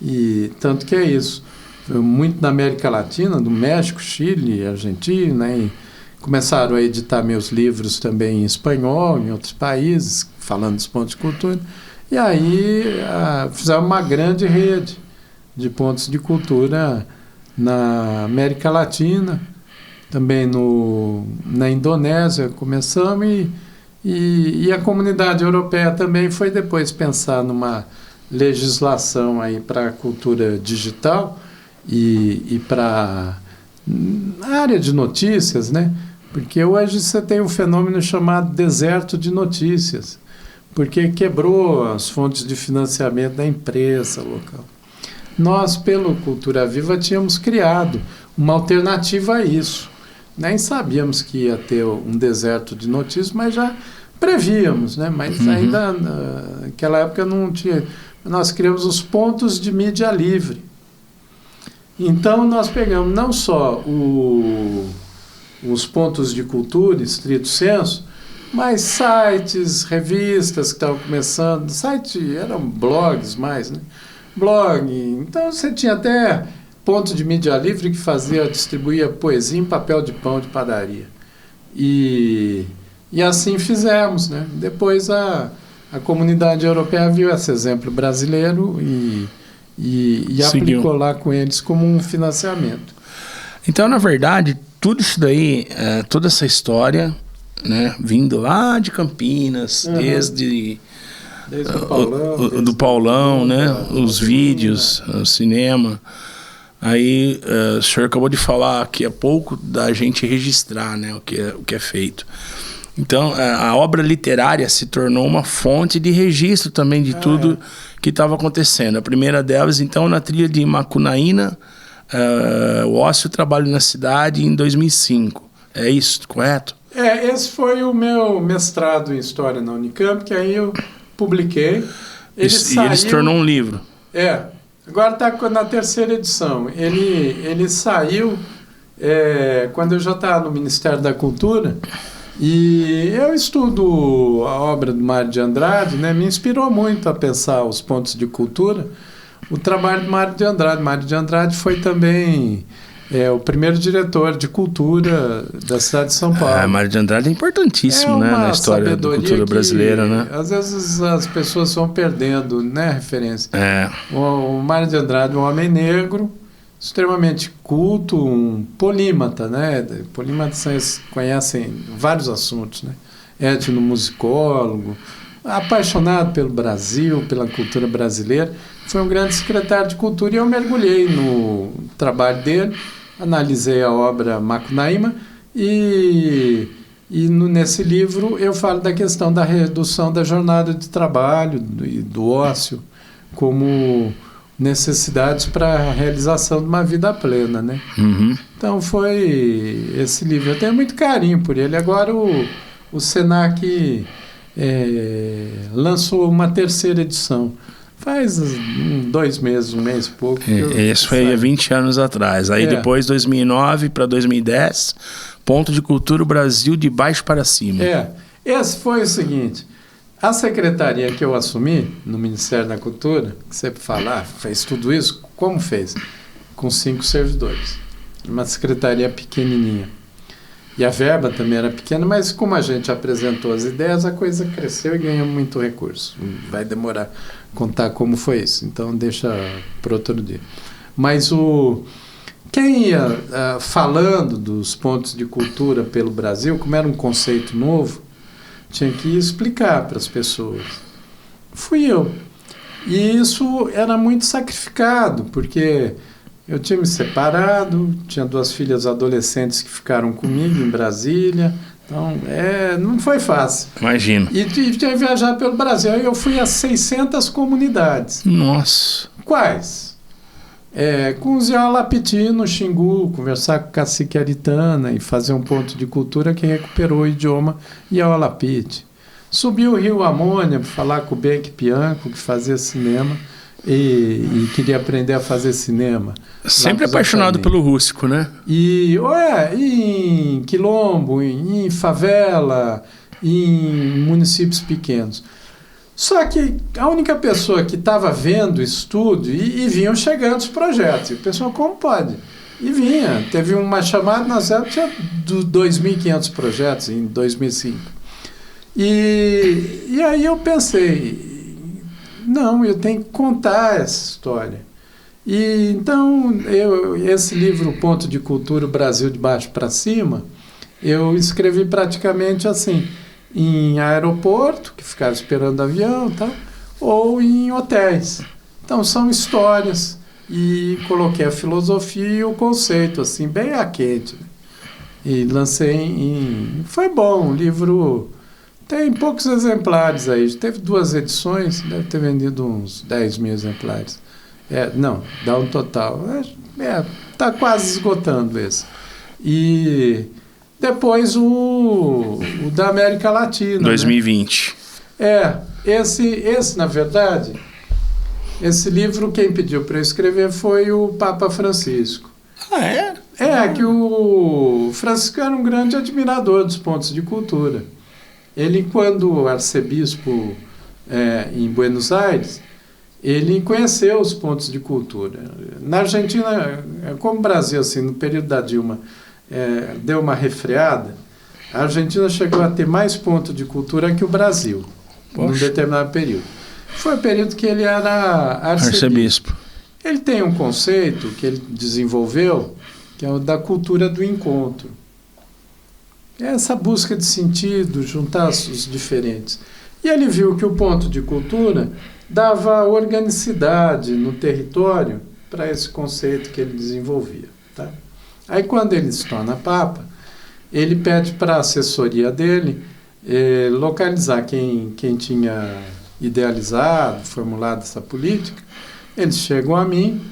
E tanto que é isso, muito na América Latina, do México, Chile, Argentina, e começaram a editar meus livros também em espanhol, em outros países, falando dos pontos de cultura. E aí fizeram uma grande rede de pontos de cultura na América Latina, também na Indonésia começamos, e a comunidade europeia também foi depois pensar numa legislação aí para a cultura digital e para a área de notícias, né? Porque hoje você tem um fenômeno chamado deserto de notícias, porque quebrou as fontes de financiamento da imprensa local. Nós, pelo Cultura Viva, tínhamos criado uma alternativa a isso. Nem sabíamos que ia ter um deserto de notícias, mas já prevíamos, né? Mas ainda naquela época não tinha. Nós criamos os pontos de mídia livre. Então, nós pegamos não só os pontos de cultura, estrito senso, mas sites, revistas que estavam começando. Site eram blogs mais, né? Blog. Então, você tinha até ponto de mídia livre que distribuía poesia em papel de pão de padaria. E assim fizemos, né? Depois a comunidade europeia viu esse exemplo brasileiro e aplicou lá com eles como um financiamento. Então, na verdade, tudo isso daí, toda essa história, né, vindo lá de Campinas, desde o Paulão, do Paulão, né, os vídeos, o cinema. Aí o senhor acabou de falar aqui há pouco da gente registrar, né, o que é feito. Então, a obra literária se tornou uma fonte de registro também de tudo que estava acontecendo. A primeira delas, então, na trilha de Macunaíma, o Ócio Trabalho na Cidade, em 2005. É isso, correto? Esse foi o meu mestrado em História na Unicamp, que aí eu publiquei. E ele se tornou um livro. Agora está na terceira edição. Ele saiu quando eu já estava no Ministério da Cultura. E eu estudo a obra do Mário de Andrade, né? Me inspirou muito a pensar os pontos de cultura. O trabalho do Mário de Andrade. Mário de Andrade foi também o primeiro diretor de cultura da cidade de São Paulo. Mário de Andrade é importantíssimo, né, na história da cultura brasileira, né? Às vezes as pessoas vão perdendo, né, a referência. O Mário de Andrade é um homem negro, extremamente culto, um polímata, né? Polímatas conhecem vários assuntos, né? Etnomusicólogo, apaixonado pelo Brasil, pela cultura brasileira. Foi um grande secretário de cultura e eu mergulhei no trabalho dele, analisei a obra Macunaíma nesse livro eu falo da questão da redução da jornada de trabalho e do ócio como necessidades para a realização de uma vida plena, né? Então foi esse livro. Eu tenho muito carinho por ele. Agora o Senac lançou uma terceira edição. Faz 2 meses, um mês e pouco. Isso foi há 20 anos atrás. Aí depois, 2009 para 2010, Ponto de Cultura Brasil de baixo para cima. Esse foi o seguinte. A secretaria que eu assumi no Ministério da Cultura, que você fala, fez tudo isso, como fez? Com 5 servidores. Uma secretaria pequenininha. E a verba também era pequena, mas como a gente apresentou as ideias, a coisa cresceu e ganhou muito recurso. Vai demorar contar como foi isso, então deixa para outro dia. Mas quem ia falando dos pontos de cultura pelo Brasil, como era um conceito novo, tinha que explicar para as pessoas. Fui eu. E isso era muito sacrificado, porque Eu tinha me separado, tinha 2 filhas adolescentes que ficaram comigo em Brasília. Então, não foi fácil. Imagino. E tinha que viajar pelo Brasil. Aí eu fui a 600 comunidades. Nossa. Quais? Com o Zé Alapiti no Xingu, conversar com o cacique Aritana e fazer um ponto de cultura que recuperou o idioma Alapiti. Subi o Rio Amônia para falar com o Beck Pianco, que fazia cinema e queria aprender a fazer cinema. Sempre apaixonado pelo rústico, né? E em quilombo, em favela, em municípios pequenos. Só que a única pessoa que estava vendo isso tudo, e vinham chegando os projetos, e o pessoal, como pode? E vinha. Teve uma chamada, nós tinha 2.500 projetos em 2005. E aí eu pensei, não, eu tenho que contar essa história. E então, esse livro, Ponto de Cultura, o Brasil de Baixo para Cima, eu escrevi praticamente assim, em aeroporto, que ficava esperando avião, tá? Ou em hotéis. Então, são histórias. E coloquei a filosofia e o conceito, assim, bem a quente. Né? E lancei Foi bom, o livro tem poucos exemplares aí. Teve 2 edições, deve ter vendido uns 10 mil exemplares. Não, dá um total. Tá quase esgotando esse. E depois o da América Latina. 2020. Né? Esse, na verdade, esse livro quem pediu para eu escrever foi o Papa Francisco. Ah, é? Que o Francisco era um grande admirador dos pontos de cultura. Ele, quando arcebispo em Buenos Aires, ele conheceu os pontos de cultura. Na Argentina, como o Brasil, assim, no período da Dilma, deu uma refreada, a Argentina chegou a ter mais pontos de cultura que o Brasil, num determinado período. Foi o período que ele era arcebispo. Ele tem um conceito que ele desenvolveu, que é o da cultura do encontro. É essa busca de sentido, juntar os diferentes. E ele viu que o ponto de cultura dava organicidade no território para esse conceito que ele desenvolvia. Tá? Aí, quando ele se torna Papa, ele pede para a assessoria dele localizar quem tinha idealizado, formulado essa política. Eles chegam a mim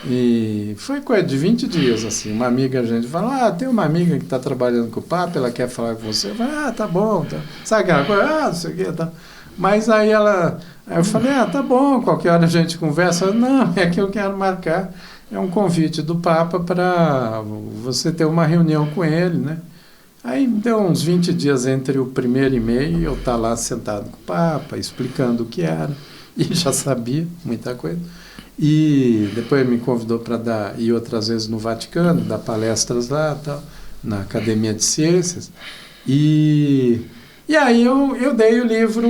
e foi coisa de 20 dias, assim. Uma amiga, a gente fala, tem uma amiga que está trabalhando com o Papa, ela quer falar com você. Eu falo, tá bom. Tá. Sabe aquela coisa? Não sei o quê, tá. Mas aí eu falei, tá bom, qualquer hora a gente conversa. Não, é que eu quero marcar. É um convite do Papa para você ter uma reunião com ele, né? Aí deu uns 20 dias entre o primeiro e-mail e eu estar lá sentado com o Papa, explicando o que era. E já sabia muita coisa. E depois me convidou para ir outras vezes no Vaticano, dar palestras lá, tal, na Academia de Ciências. E aí eu dei o livro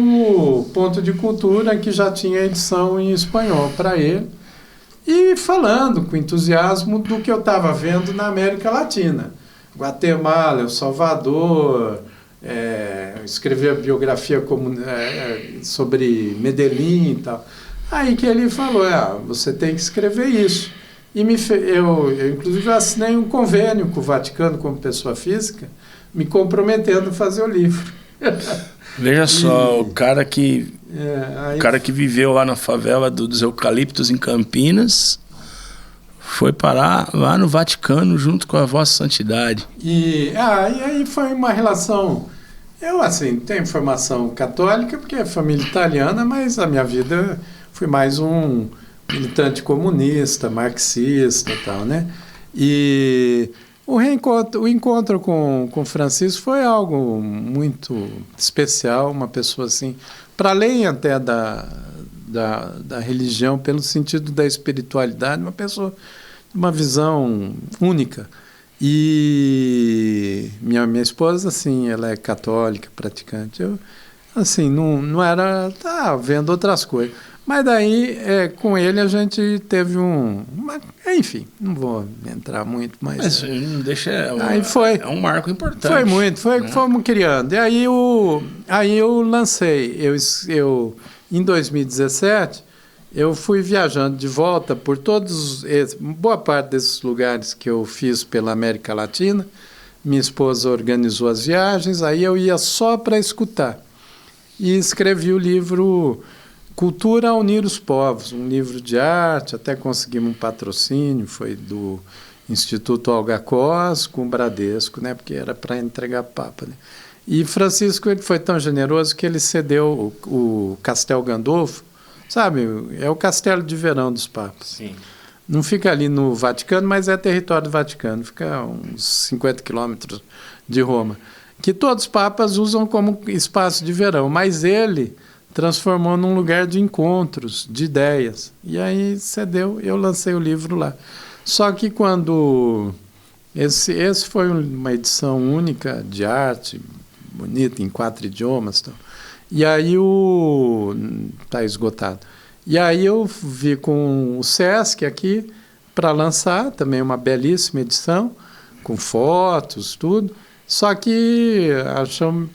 Ponto de Cultura, que já tinha edição em espanhol para ele, e falando com entusiasmo do que eu estava vendo na América Latina. Guatemala, El Salvador, escrevi a biografia sobre Medellín e tal. Aí que ele falou, você tem que escrever isso. E eu inclusive assinei um convênio com o Vaticano como pessoa física, me comprometendo a fazer o livro. Veja só, o cara que viveu lá na favela dos Eucaliptos em Campinas foi parar lá no Vaticano junto com a Vossa Santidade. E aí foi uma relação. Eu, assim, tenho formação católica, porque é família italiana, mas a minha vida fui mais um militante comunista, marxista e tal, né? E o encontro com Francisco foi algo muito especial, uma pessoa assim, para além até da religião, pelo sentido da espiritualidade, uma pessoa de uma visão única. E minha esposa, assim, ela é católica, praticante. Eu, assim, não era... vendo outras coisas. Mas daí, com ele, a gente teve enfim, não vou entrar muito, mas não deixa... Aí foi, é um marco importante. Foi muito, né? Fomos criando. E aí eu lancei, em 2017, eu fui viajando de volta por boa parte desses lugares que eu fiz pela América Latina. Minha esposa organizou as viagens, aí eu ia só para escutar. E escrevi o livro Cultura a Unir os Povos, um livro de arte, até conseguimos um patrocínio, foi do Instituto Olga Cos com o Bradesco, né, porque era para entregar Papa. Né? E Francisco ele foi tão generoso que ele cedeu o Castel Gandolfo, sabe, é o castelo de verão dos papas. Sim. Não fica ali no Vaticano, mas é território do Vaticano, fica uns 50 quilômetros de Roma, que todos os papas usam como espaço de verão, mas ele transformou num lugar de encontros, de ideias. E aí cedeu, eu lancei o livro lá. Só que quando... Esse foi uma edição única de arte, bonita, em 4 idiomas. Então. E aí está esgotado. E aí eu vi com o Sesc aqui para lançar também uma belíssima edição, com fotos, tudo. Só que achamos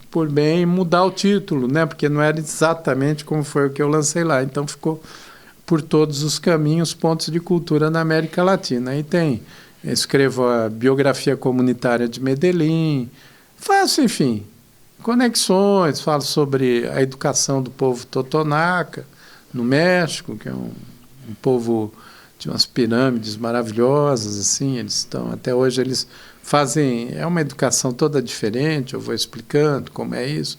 por bem mudar o título, né? Porque não era exatamente como foi o que eu lancei lá. Então ficou Por Todos os Caminhos, Pontos de Cultura na América Latina. Aí escrevo a biografia comunitária de Medellín, faço, enfim, conexões, falo sobre a educação do povo totonaca, no México, que é um povo de umas pirâmides maravilhosas, assim, até hoje eles fazem, é uma educação toda diferente, eu vou explicando como é isso,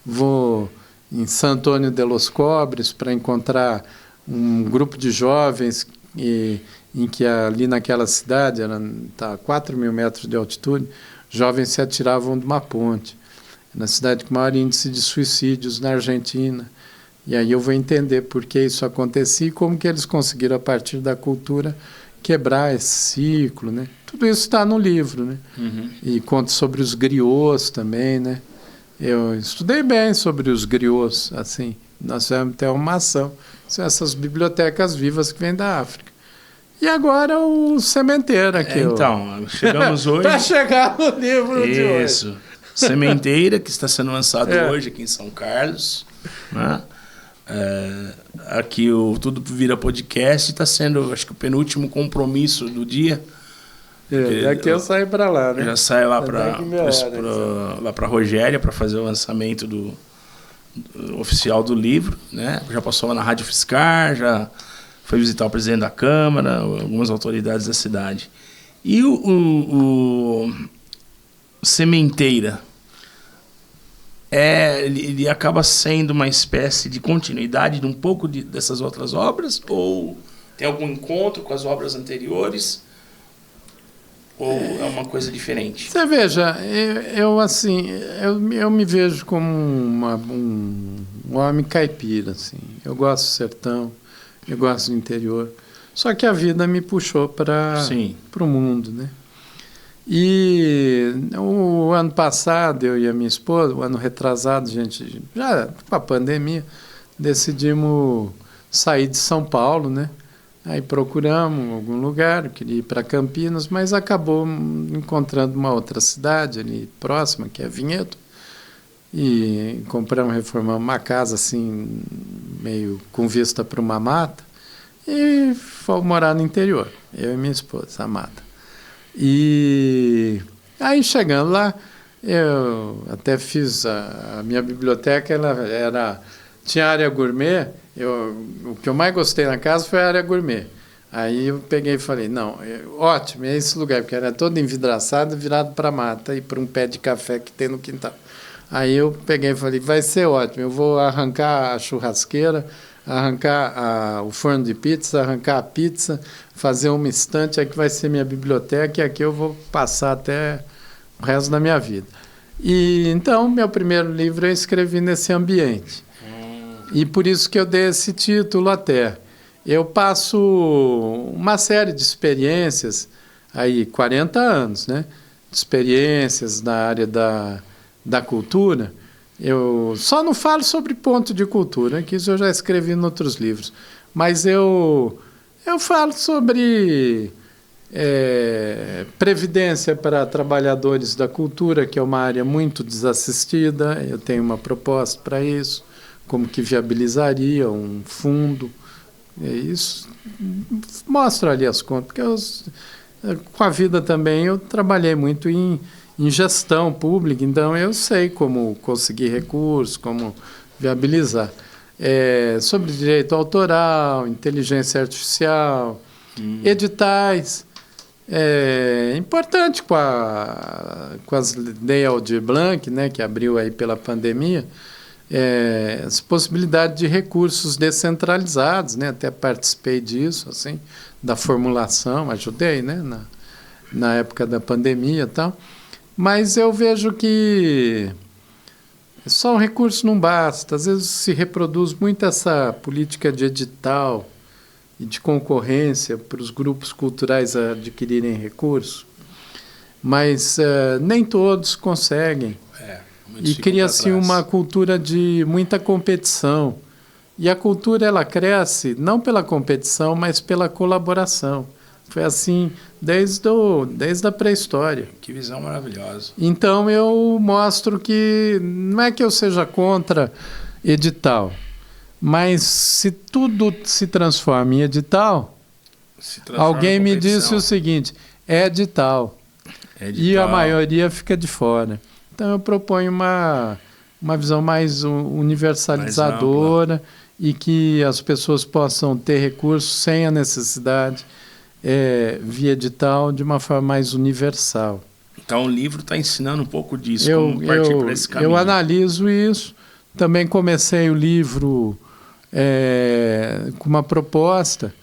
vou em San Antônio de los Cobres para encontrar um grupo de jovens em que ali naquela cidade, está a 4 mil metros de altitude, jovens se atiravam de uma ponte, na cidade com maior índice de suicídios na Argentina. E aí eu vou entender por que isso acontecia e como que eles conseguiram, a partir da cultura, quebrar esse ciclo, né? Tudo isso está no livro, né? Uhum. E conto sobre os griots também, né? Eu estudei bem sobre os griots, assim. Nós tivemos até uma ação. São essas bibliotecas vivas que vêm da África. E agora o Sementeira. Então, chegamos hoje... Para chegar no livro de hoje. Isso. Sementeira, que está sendo lançado hoje aqui em São Carlos, né? Aqui o Tudo Vira Podcast está sendo, acho que o penúltimo compromisso do dia. Daqui eu saio para lá, né? Já saio lá para Rogéria para fazer o lançamento do oficial do livro, né? Já passou lá na Rádio Fiscar, já foi visitar o presidente da Câmara, algumas autoridades da cidade. E o Sementeira, ele acaba sendo uma espécie de continuidade de um pouco dessas outras obras? Ou tem algum encontro com as obras anteriores? Ou é uma coisa diferente? Você veja, eu me vejo como um homem caipira. Assim. Eu gosto do sertão, eu gosto do interior. Só que a vida me puxou para o mundo, né? E o ano passado, eu e a minha esposa, o ano retrasado, gente, já com a pandemia, decidimos sair de São Paulo, né? Aí procuramos algum lugar, eu queria ir para Campinas, mas acabou encontrando uma outra cidade ali próxima, que é Vinhedo, e reformamos uma casa assim, meio com vista para uma mata, e fomos morar no interior, eu e minha esposa, a mata. E aí chegando lá, eu até fiz a minha biblioteca, tinha área gourmet. O que eu mais gostei na casa foi a área gourmet. Aí eu peguei e falei, não, ótimo, é esse lugar, porque era todo envidraçado, virado para a mata e para um pé de café que tem no quintal. Aí eu peguei e falei, vai ser ótimo, eu vou arrancar a churrasqueira, arrancar o forno de pizza, arrancar a pizza, fazer uma estante, aqui vai ser minha biblioteca e aqui eu vou passar até o resto da minha vida. E então, meu primeiro livro eu escrevi nesse ambiente. E por isso que eu dei esse título até. Eu passo uma série de experiências, aí 40 anos, né? De experiências na área da cultura. Eu só não falo sobre ponto de cultura, que isso eu já escrevi em outros livros. Mas eu falo sobre previdência para trabalhadores da cultura, que é uma área muito desassistida. Eu tenho uma proposta para isso, como que viabilizaria um fundo Isso mostra ali as contas, porque com a vida também eu trabalhei muito em gestão pública, então eu sei como conseguir recursos, como viabilizar. Sobre direito autoral, inteligência artificial, editais. É importante com as Lei Aldir Blanc, né, que abriu aí pela pandemia, essa possibilidade de recursos descentralizados, né, até participei disso, assim, da formulação, ajudei, né, na época da pandemia e tal, mas eu vejo que só o recurso não basta, às vezes se reproduz muito essa política de edital e de concorrência para os grupos culturais adquirirem recursos, mas nem todos conseguem. E cria-se uma cultura de muita competição. E a cultura ela cresce não pela competição, mas pela colaboração. Foi assim desde a pré-história. Que visão maravilhosa. Então eu mostro que não é que eu seja contra edital, mas se tudo se transforma em edital, alguém me disse o seguinte, é edital. E a maioria fica de fora. Então eu proponho uma visão mais universalizadora mais e que as pessoas possam ter recursos sem a necessidade via edital de uma forma mais universal. Então o livro está ensinando um pouco disso, como partir por esse caminho. Eu analiso isso. Também comecei o livro com uma proposta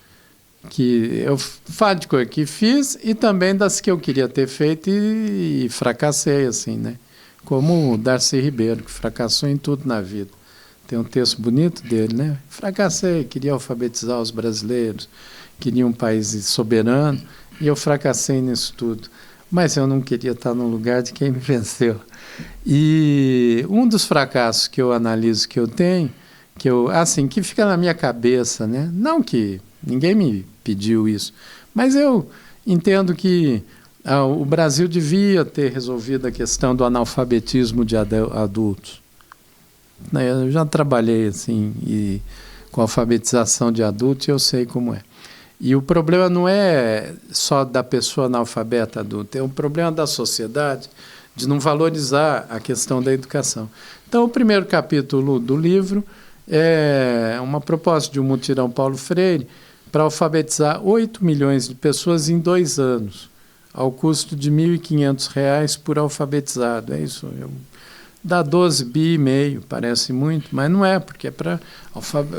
que eu falo de coisa que fiz e também das que eu queria ter feito e fracassei, assim, né? Como o Darcy Ribeiro, que fracassou em tudo na vida. Tem um texto bonito dele, né? Fracassei, queria alfabetizar os brasileiros, queria um país soberano, e eu fracassei nisso tudo. Mas eu não queria estar no lugar de quem me venceu. E um dos fracassos que eu analiso que eu tenho, que fica na minha cabeça, né? Não que ninguém me pediu isso, mas eu entendo que o Brasil devia ter resolvido a questão do analfabetismo de adultos. Eu já trabalhei assim com alfabetização de adultos e eu sei como é. E o problema não é só da pessoa analfabeta adulta, é um problema da sociedade de não valorizar a questão da educação. Então, o primeiro capítulo do livro é uma proposta de um mutirão Paulo Freire para alfabetizar 8 milhões de pessoas em 2 anos, ao custo de R$ 1.500 por alfabetizado. É isso, dá 12 bi e meio, parece muito, mas não é, porque é para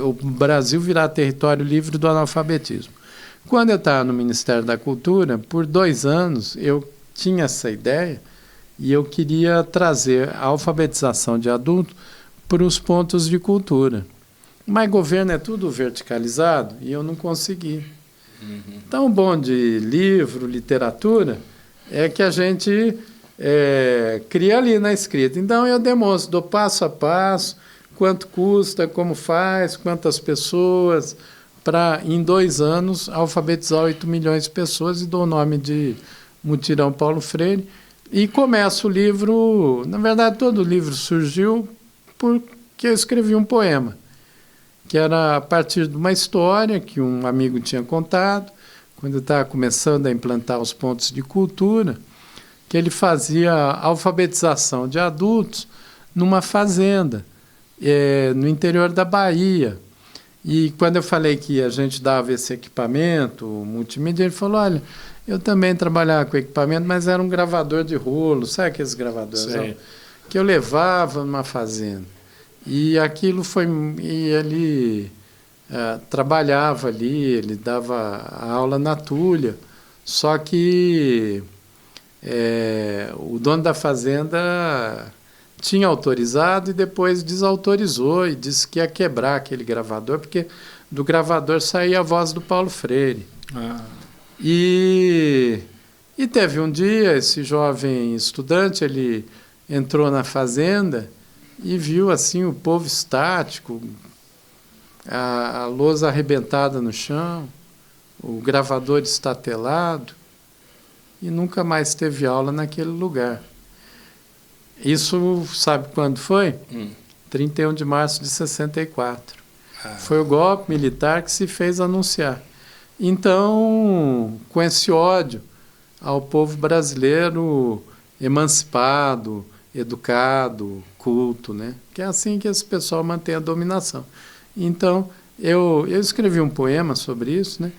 o Brasil virar território livre do analfabetismo. Quando eu estava no Ministério da Cultura, por 2 anos, eu tinha essa ideia e eu queria trazer a alfabetização de adultos para os pontos de cultura. Mas governo é tudo verticalizado e eu não consegui. Então, o bom de livro, literatura, é que a gente cria ali na escrita. Então, eu demonstro, dou passo a passo, quanto custa, como faz, quantas pessoas, para, em 2 anos, alfabetizar 8 milhões de pessoas e dou o nome de Mutirão Paulo Freire. E começo o livro, na verdade, todo o livro surgiu porque eu escrevi um poema, que era a partir de uma história que um amigo tinha contado, quando eu estava começando a implantar os pontos de cultura, que ele fazia alfabetização de adultos numa fazenda, no interior da Bahia. E quando eu falei que a gente dava esse equipamento multimídia, ele falou, olha, eu também trabalhava com equipamento, mas era um gravador de rolo, sabe aqueles gravadores? Que eu levava numa fazenda. E aquilo foi... E ele trabalhava ali, ele dava a aula na Tulha, só que o dono da fazenda tinha autorizado e depois desautorizou e disse que ia quebrar aquele gravador, porque do gravador saía a voz do Paulo Freire. E teve um dia, esse jovem estudante, ele entrou na fazenda e viu assim o povo estático, a lousa arrebentada no chão, o gravador estatelado, e nunca mais teve aula naquele lugar. Isso, sabe quando foi? 31 de março de 64. Foi o golpe militar que se fez anunciar. Então, com esse ódio ao povo brasileiro emancipado, educado, culto, né? Que é assim que esse pessoal mantém a dominação. Então, eu escrevi um poema sobre isso, né?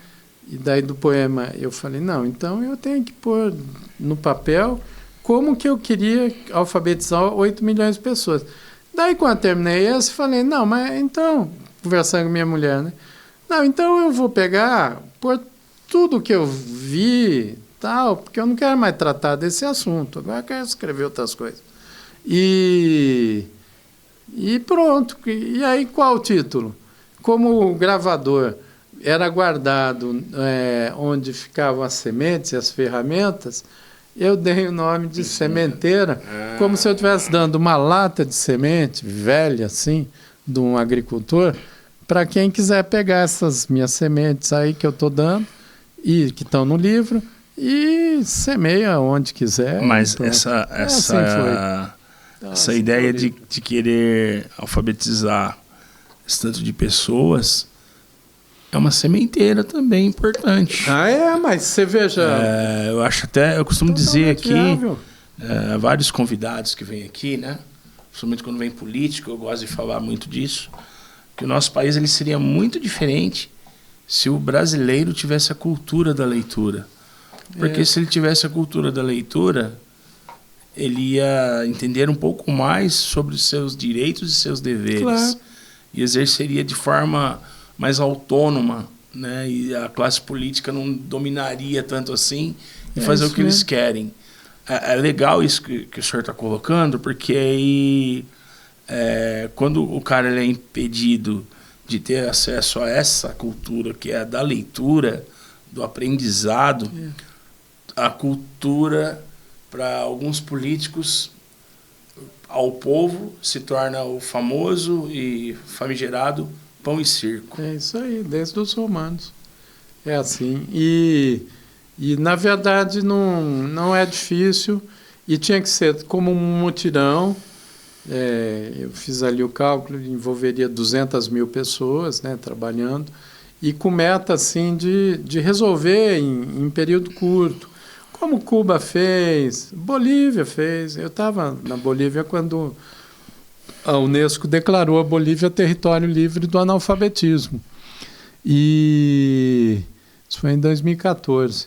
E daí do poema eu falei, não, então eu tenho que pôr no papel como que eu queria alfabetizar 8 milhões de pessoas. Daí, quando eu terminei esse, falei, não, mas então, conversando com minha mulher, né? Não, então eu vou pegar, por tudo que eu vi, tal, porque eu não quero mais tratar desse assunto, agora eu quero escrever outras coisas. E pronto. E aí, qual o título? Como o gravador era guardado onde ficavam as sementes e as ferramentas, eu dei o nome de sementeira, como se eu estivesse dando uma lata de semente velha, assim, de um agricultor, para quem quiser pegar essas minhas sementes aí que eu estou dando, e que estão no livro, e semeia onde quiser. Mas pronto. Essa ideia de querer alfabetizar esse tanto de pessoas é uma sementeira também importante. Mas você veja... eu acho até, eu costumo dizer aqui, viável. Vários convidados que vêm aqui, né? Principalmente quando vem político, eu gosto de falar muito disso, que o nosso país ele seria muito diferente se o brasileiro tivesse a cultura da leitura. Porque se ele tivesse a cultura da leitura, ele ia entender um pouco mais sobre os seus direitos e seus deveres. Claro. E exerceria de forma mais autônoma, né? E a classe política não dominaria tanto assim e fazer o que eles querem. É legal isso que o senhor está colocando, porque aí, quando o cara ele é impedido de ter acesso a essa cultura, que é a da leitura, do aprendizado, a cultura, para alguns políticos, ao povo, se torna o famoso e famigerado pão e circo. É isso aí, desde os romanos. É assim. E na verdade, não é difícil, e tinha que ser como um mutirão. Eu fiz ali o cálculo, envolveria 200 mil pessoas, né, trabalhando, e com meta assim, de resolver em período curto. Como Cuba fez, Bolívia fez. Eu estava na Bolívia quando a Unesco declarou a Bolívia território livre do analfabetismo. E isso foi em 2014.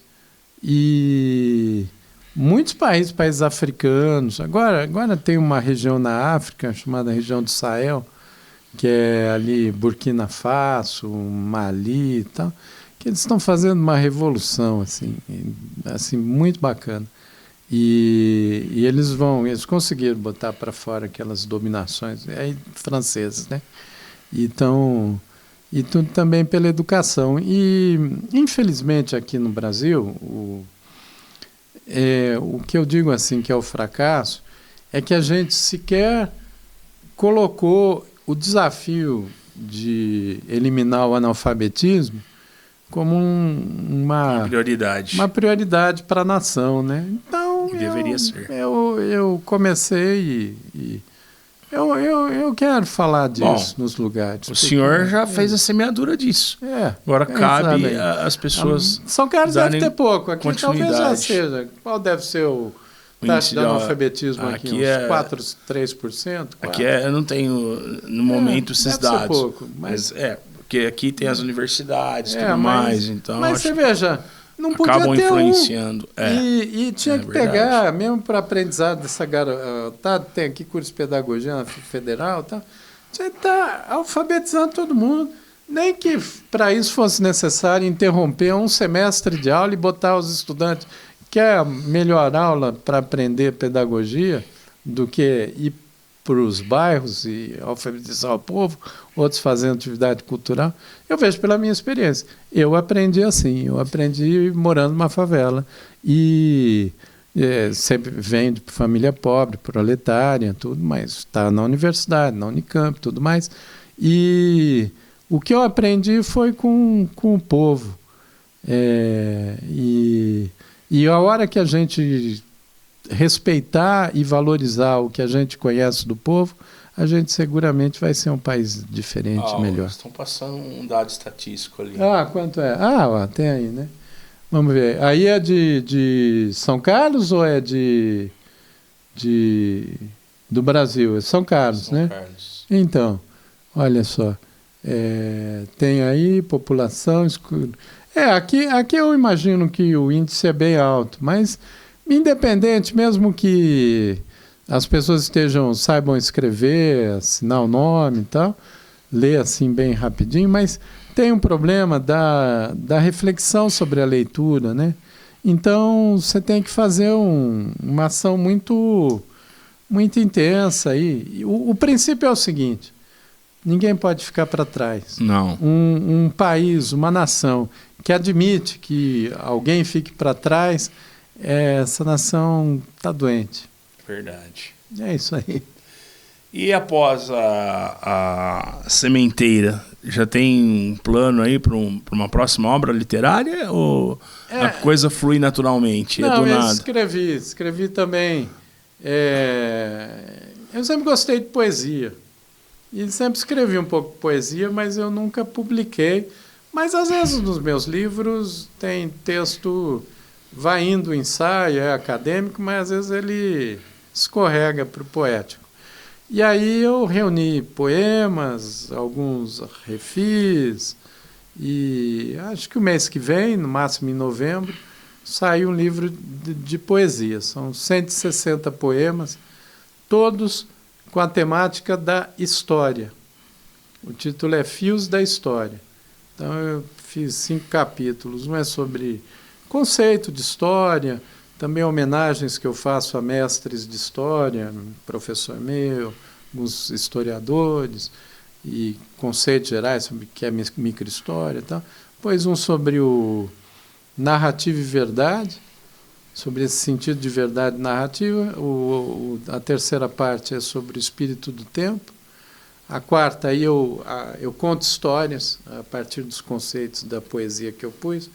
E muitos países africanos, agora tem uma região na África chamada região do Sahel, que é ali Burkina Faso, Mali e tal, que eles estão fazendo uma revolução assim muito bacana. E eles conseguiram botar para fora aquelas dominações francesas, né? Então, e tudo também pela educação. E, infelizmente, aqui no Brasil, o que eu digo assim que é o fracasso é que a gente sequer colocou o desafio de eliminar o analfabetismo como uma prioridade para a nação, né? Então, deveria ser. Eu comecei e eu quero falar disso nos lugares. O senhor já fez a semeadura disso. Agora cabe às pessoas. São Carlos deve ter pouco. Aqui talvez já seja. Qual deve ser o taxa de analfabetismo aqui? Uns 4, 3%? Aqui eu não tenho, no momento, esses dados. Ser pouco, mas porque aqui tem as universidades e tudo mais. Então, mas você veja, não podia acabam ter influenciando. E tinha que pegar, mesmo para aprendizado dessa garota, tem aqui curso de pedagogia na Federal, tinha que estar alfabetizando todo mundo. Nem que para isso fosse necessário interromper um semestre de aula e botar os estudantes. Quer melhor aula para aprender pedagogia do que ir para os bairros e alfabetizar o povo, outros fazendo atividade cultural? Eu vejo pela minha experiência. Eu aprendi assim, eu aprendi morando numa favela e sempre venho de família pobre, proletária, tudo, mas está na universidade, na Unicamp, tudo mais. E o que eu aprendi foi com o povo. E a hora que a gente respeitar e valorizar o que a gente conhece do povo, a gente seguramente vai ser um país diferente, melhor. Estão passando um dado estatístico ali. Quanto é? Ó, tem aí, né? Vamos ver. Aí é de São Carlos ou é do Brasil? É São Carlos, né? São Carlos. Então, olha só. Tem aí população... Aqui eu imagino que o índice é bem alto, mas independente, mesmo que as pessoas saibam escrever, assinar o nome e tal, ler assim bem rapidinho, mas tem um problema da reflexão sobre a leitura, né? Então, você tem que fazer uma ação muito, muito intensa aí. O princípio é o seguinte: ninguém pode ficar para trás. Não. Um país, uma nação que admite que alguém fique para trás, essa nação está doente. Verdade. É isso aí. E após a sementeira, já tem um plano aí para uma próxima obra literária ou a coisa flui naturalmente? Não, do eu nada? escrevi também. Eu sempre gostei de poesia. E sempre escrevi um pouco de poesia, mas eu nunca publiquei. Mas às vezes nos meus livros tem texto, vai indo ensaio, é acadêmico, mas às vezes ele escorrega para o poético. E aí eu reuni poemas, alguns refiz, e acho que o mês que vem, no máximo em novembro, sai um livro de poesia. São 160 poemas, todos com a temática da história. O título é Fios da História. Então eu fiz 5 capítulos. Um é sobre conceito de história, também homenagens que eu faço a mestres de história, professor meu, alguns historiadores, e conceitos gerais sobre o que é microhistória e tal. Depois um sobre o narrativa e verdade, sobre esse sentido de verdade narrativa. A terceira parte é sobre o espírito do tempo. A quarta, aí eu conto histórias a partir dos conceitos da poesia que eu pus.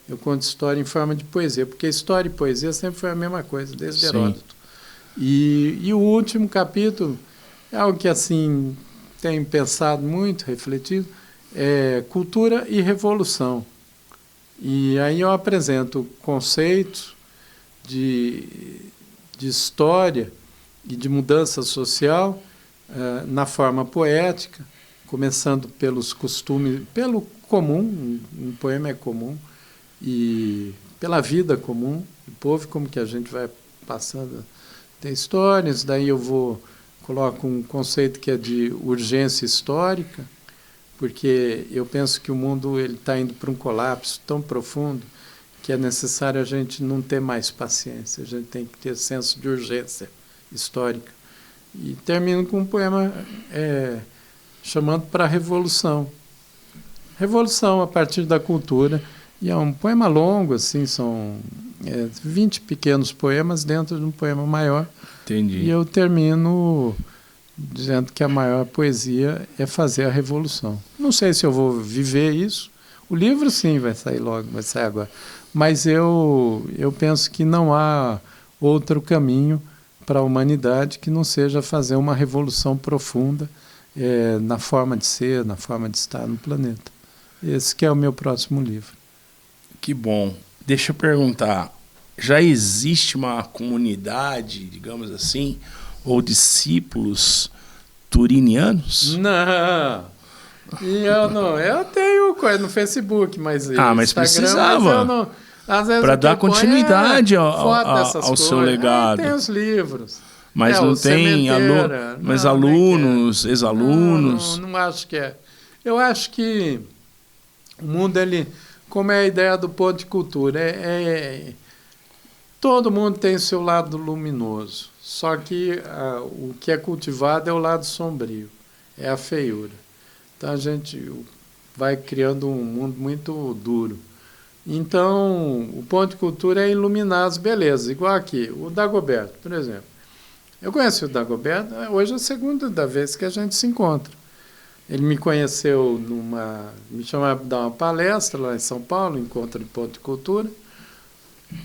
Eu conto história em forma de poesia, porque história e poesia sempre foi a mesma coisa, desde Heródoto. E o último capítulo é algo que assim tenho pensado muito, refletido, é cultura e revolução. E aí eu apresento conceitos de história e de mudança social na forma poética, começando pelos costumes, pelo comum, um poema é comum, e pela vida comum do povo, como que a gente vai passando. Tem histórias, daí eu coloco um conceito que é de urgência histórica, porque eu penso que o mundo está indo para um colapso tão profundo que é necessário a gente não ter mais paciência, a gente tem que ter senso de urgência histórica. E termino com um poema chamando para a revolução. Revolução a partir da cultura. E é um poema longo, assim, são 20 pequenos poemas dentro de um poema maior. Entendi. E eu termino dizendo que a maior poesia é fazer a revolução. Não sei se eu vou viver isso. O livro, sim, vai sair logo, vai sair agora. Mas eu penso que não há outro caminho para a humanidade que não seja fazer uma revolução profunda na forma de ser, na forma de estar no planeta. Esse que é o meu próximo livro. Que bom. Deixa eu perguntar, já existe uma comunidade, digamos assim, ou discípulos turinianos? Não. Eu tenho coisa no Facebook, mas mas Instagram, precisava. Para dar continuidade ao seu legado. Tem os livros. Mas não tem alunos, ex-alunos. Não acho que é. Eu acho que o mundo, como é a ideia do ponto de cultura, todo mundo tem seu lado luminoso. Só que o que é cultivado é o lado sombrio, é a feiura. Então a gente vai criando um mundo muito duro. Então, o ponto de cultura é iluminar as belezas, igual aqui, o Dagoberto, por exemplo. Eu conheci o Dagoberto, hoje é a segunda vez que a gente se encontra. Ele me conheceu me chamava para dar uma palestra lá em São Paulo, encontro de ponto de cultura.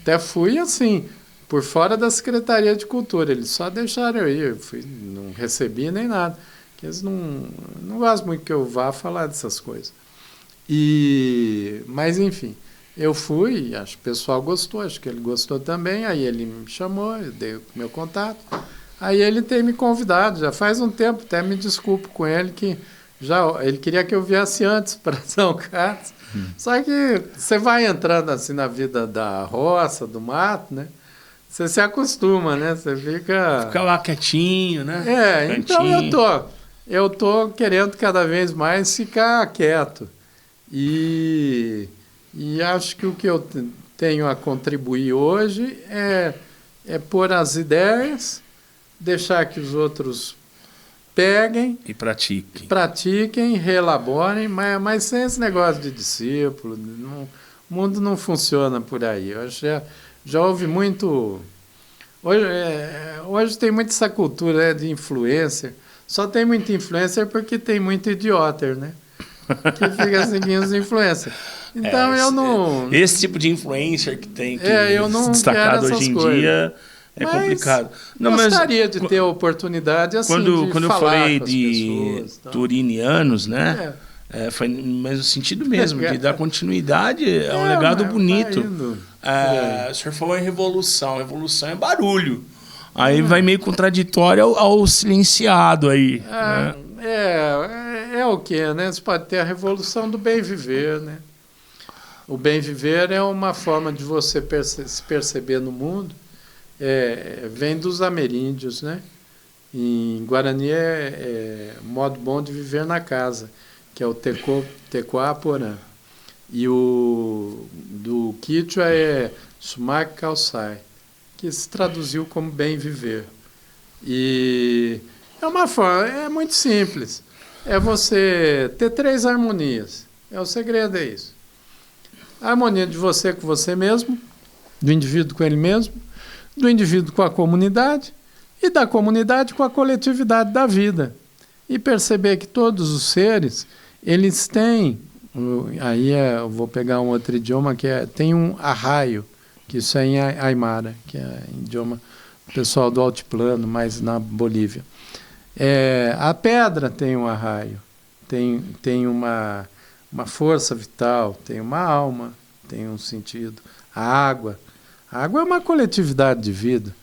Até fui assim, por fora da Secretaria de Cultura. Eles só deixaram eu ir, não recebi nem nada. Porque eles não gostam muito que eu vá falar dessas coisas. Mas, enfim, eu fui, acho que o pessoal gostou, acho que ele gostou também. Aí ele me chamou, eu dei o meu contato. Aí ele tem me convidado, já faz um tempo, até me desculpo com ele, que ele queria que eu viesse antes para São Carlos. Só que você vai entrando assim na vida da roça, do mato, né? Você se acostuma, né? Você fica lá quietinho, né? Então eu tô querendo cada vez mais ficar quieto. E acho que o que eu tenho a contribuir hoje é pôr as ideias, deixar que os outros peguem e pratiquem, reelaborem, mas sem esse negócio de discípulo. O mundo não funciona por aí. Eu já houve muito... Hoje tem muito essa cultura de influencer. Só tem muito influencer porque tem muito idioter, né? Que fica seguindo os influencers. Então eu não... Esse tipo de influencer que tem eu não destacado hoje em dia mas complicado. Não, gostaria de ter a oportunidade assim, quando eu falei de turinianos, né? Foi no mesmo sentido mesmo, de dar continuidade a um legado bonito. O senhor falou em revolução. Revolução é barulho. Aí vai meio contraditório ao silenciado aí. É o quê, né? Você pode ter a revolução do bem viver, né? O bem viver é uma forma de você se perceber no mundo. Vem dos ameríndios, né? Em Guarani modo bom de viver na casa, que é o Tecoá Porã. E o do Quichua é Sumac Calçai, que se traduziu como bem viver. E é uma forma, é muito simples. É você ter 3 harmonias. O segredo é isso. A harmonia de você com você mesmo, do indivíduo com ele mesmo, do indivíduo com a comunidade e da comunidade com a coletividade da vida. E perceber que todos os seres, eles têm, aí eu vou pegar um outro idioma, tem um arraio, que isso é em Aymara, que é idioma pessoal do altiplano, mas na Bolívia. A pedra tem um arraio, tem uma força vital, tem uma alma, tem um sentido. A água é uma coletividade de vida.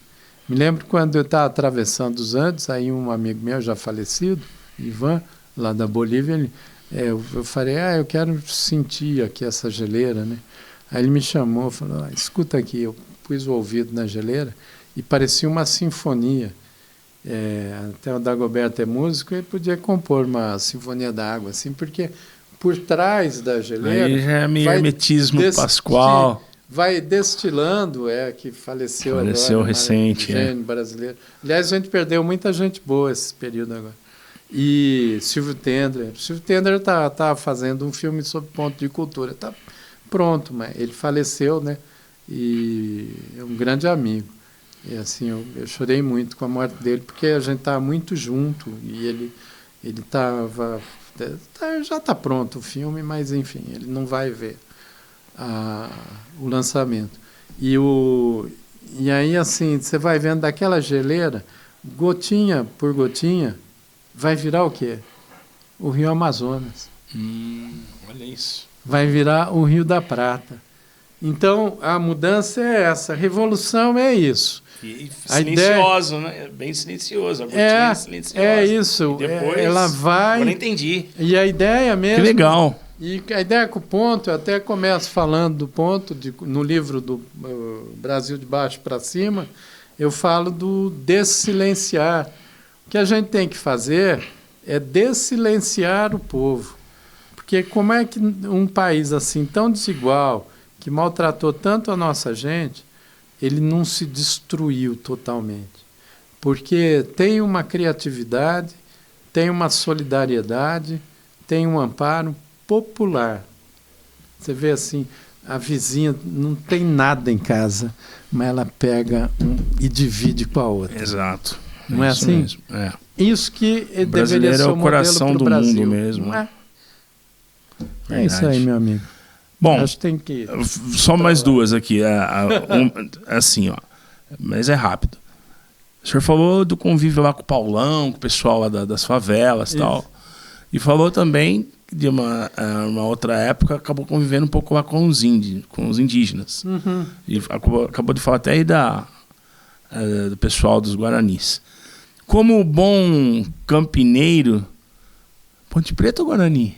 Me lembro quando eu estava atravessando os Andes, aí um amigo meu já falecido, Ivan, lá da Bolívia, eu falei, eu quero sentir aqui essa geleira, né? Aí ele me chamou, falou, escuta aqui, eu pus o ouvido na geleira e parecia uma sinfonia. Até o Dagoberto é músico, ele podia compor uma sinfonia da água, assim, porque por trás da geleira... Aí já é meio hermetismo pascual. Vai destilando, que faleceu agora, recente. Gênio brasileiro. Aliás, a gente perdeu muita gente boa esse período agora. E Silvio Tendler está fazendo um filme sobre ponto de cultura. Está pronto, mas ele faleceu, né? E é um grande amigo. E assim, eu chorei muito com a morte dele, porque a gente estava muito junto e ele estava... já está pronto o filme, mas enfim, ele não vai ver o lançamento. E aí, assim, você vai vendo daquela geleira, gotinha por gotinha, vai virar o quê? O Rio Amazonas. Olha isso. Vai virar o Rio da Prata. Então, a mudança é essa, a revolução é isso. E silencioso, né? Bem silencioso, a gotinha silenciosa. É isso. E depois, ela vai... Eu não entendi. E a ideia mesmo... Que legal. E a ideia com o ponto, eu até começo falando do ponto, no livro do Brasil de Baixo para Cima, eu falo do dessilenciar. O que a gente tem que fazer é dessilenciar o povo. Porque como é que um país assim tão desigual, que maltratou tanto a nossa gente, ele não se destruiu totalmente? Porque tem uma criatividade, tem uma solidariedade, tem um amparo popular. Você vê assim, a vizinha não tem nada em casa, mas ela pega e divide com a outra. Exato. Não é assim? Mesmo. Isso que o brasileiro é o coração do mundo mesmo. Não é? É isso aí, meu amigo. Bom, acho que tem que... só mais duas aqui. Assim, ó. mas é rápido. O senhor falou do convívio lá com o Paulão, com o pessoal lá das favelas e tal. E falou também de uma outra época, acabou convivendo um pouco lá com os indígenas. Uhum. E acabou de falar até aí do pessoal dos Guaranis. Como bom campineiro, Ponte Preta ou Guarani?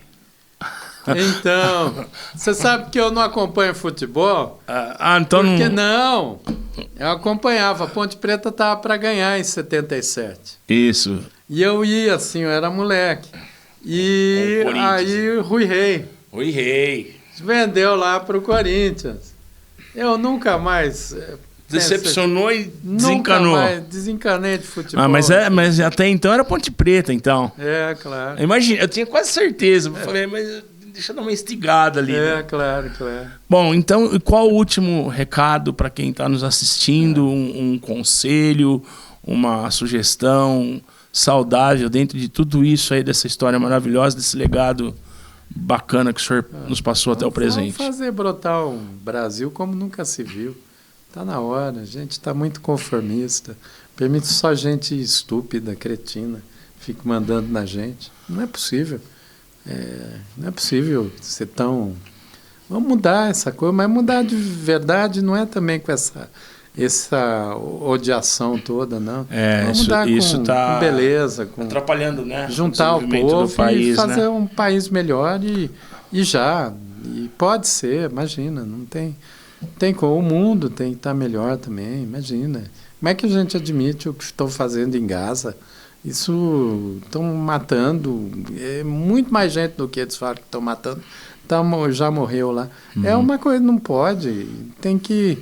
Então, você sabe que eu não acompanho futebol? Então porque não? Eu acompanhava. A Ponte Preta estava para ganhar em 77. Isso. E eu ia assim, eu era moleque. E aí Rui Rei vendeu lá para o Corinthians. Eu nunca mais... Decepcionou e desencanou. Nunca mais desencanei de futebol. Mas até então era Ponte Preta, então. É, claro. Imagina, eu tinha quase certeza. Eu falei, mas deixa eu dar uma instigada ali. É, né? claro. Bom, então, qual o último recado para quem está nos assistindo? Um conselho, uma sugestão saudável dentro de tudo isso aí, dessa história maravilhosa, desse legado bacana que o senhor nos passou até o presente. Vamos fazer brotar um Brasil como nunca se viu. Está na hora, a gente está muito conformista. Permite só gente estúpida, cretina, fique mandando na gente. Não é possível. Não é possível ser tão... Vamos mudar essa coisa, mas mudar de verdade não é também com essa odiação toda, não. Vamos mudar com beleza. Atrapalhando, né? Juntar o povo país, e fazer, né, um país melhor e já. E pode ser, imagina, não tem... O mundo tem que estar melhor também, imagina. Como é que a gente admite o que estão fazendo em Gaza? Isso, estão matando, muito mais gente do que eles falam que estão matando, já morreu lá. É uma coisa, não pode, tem que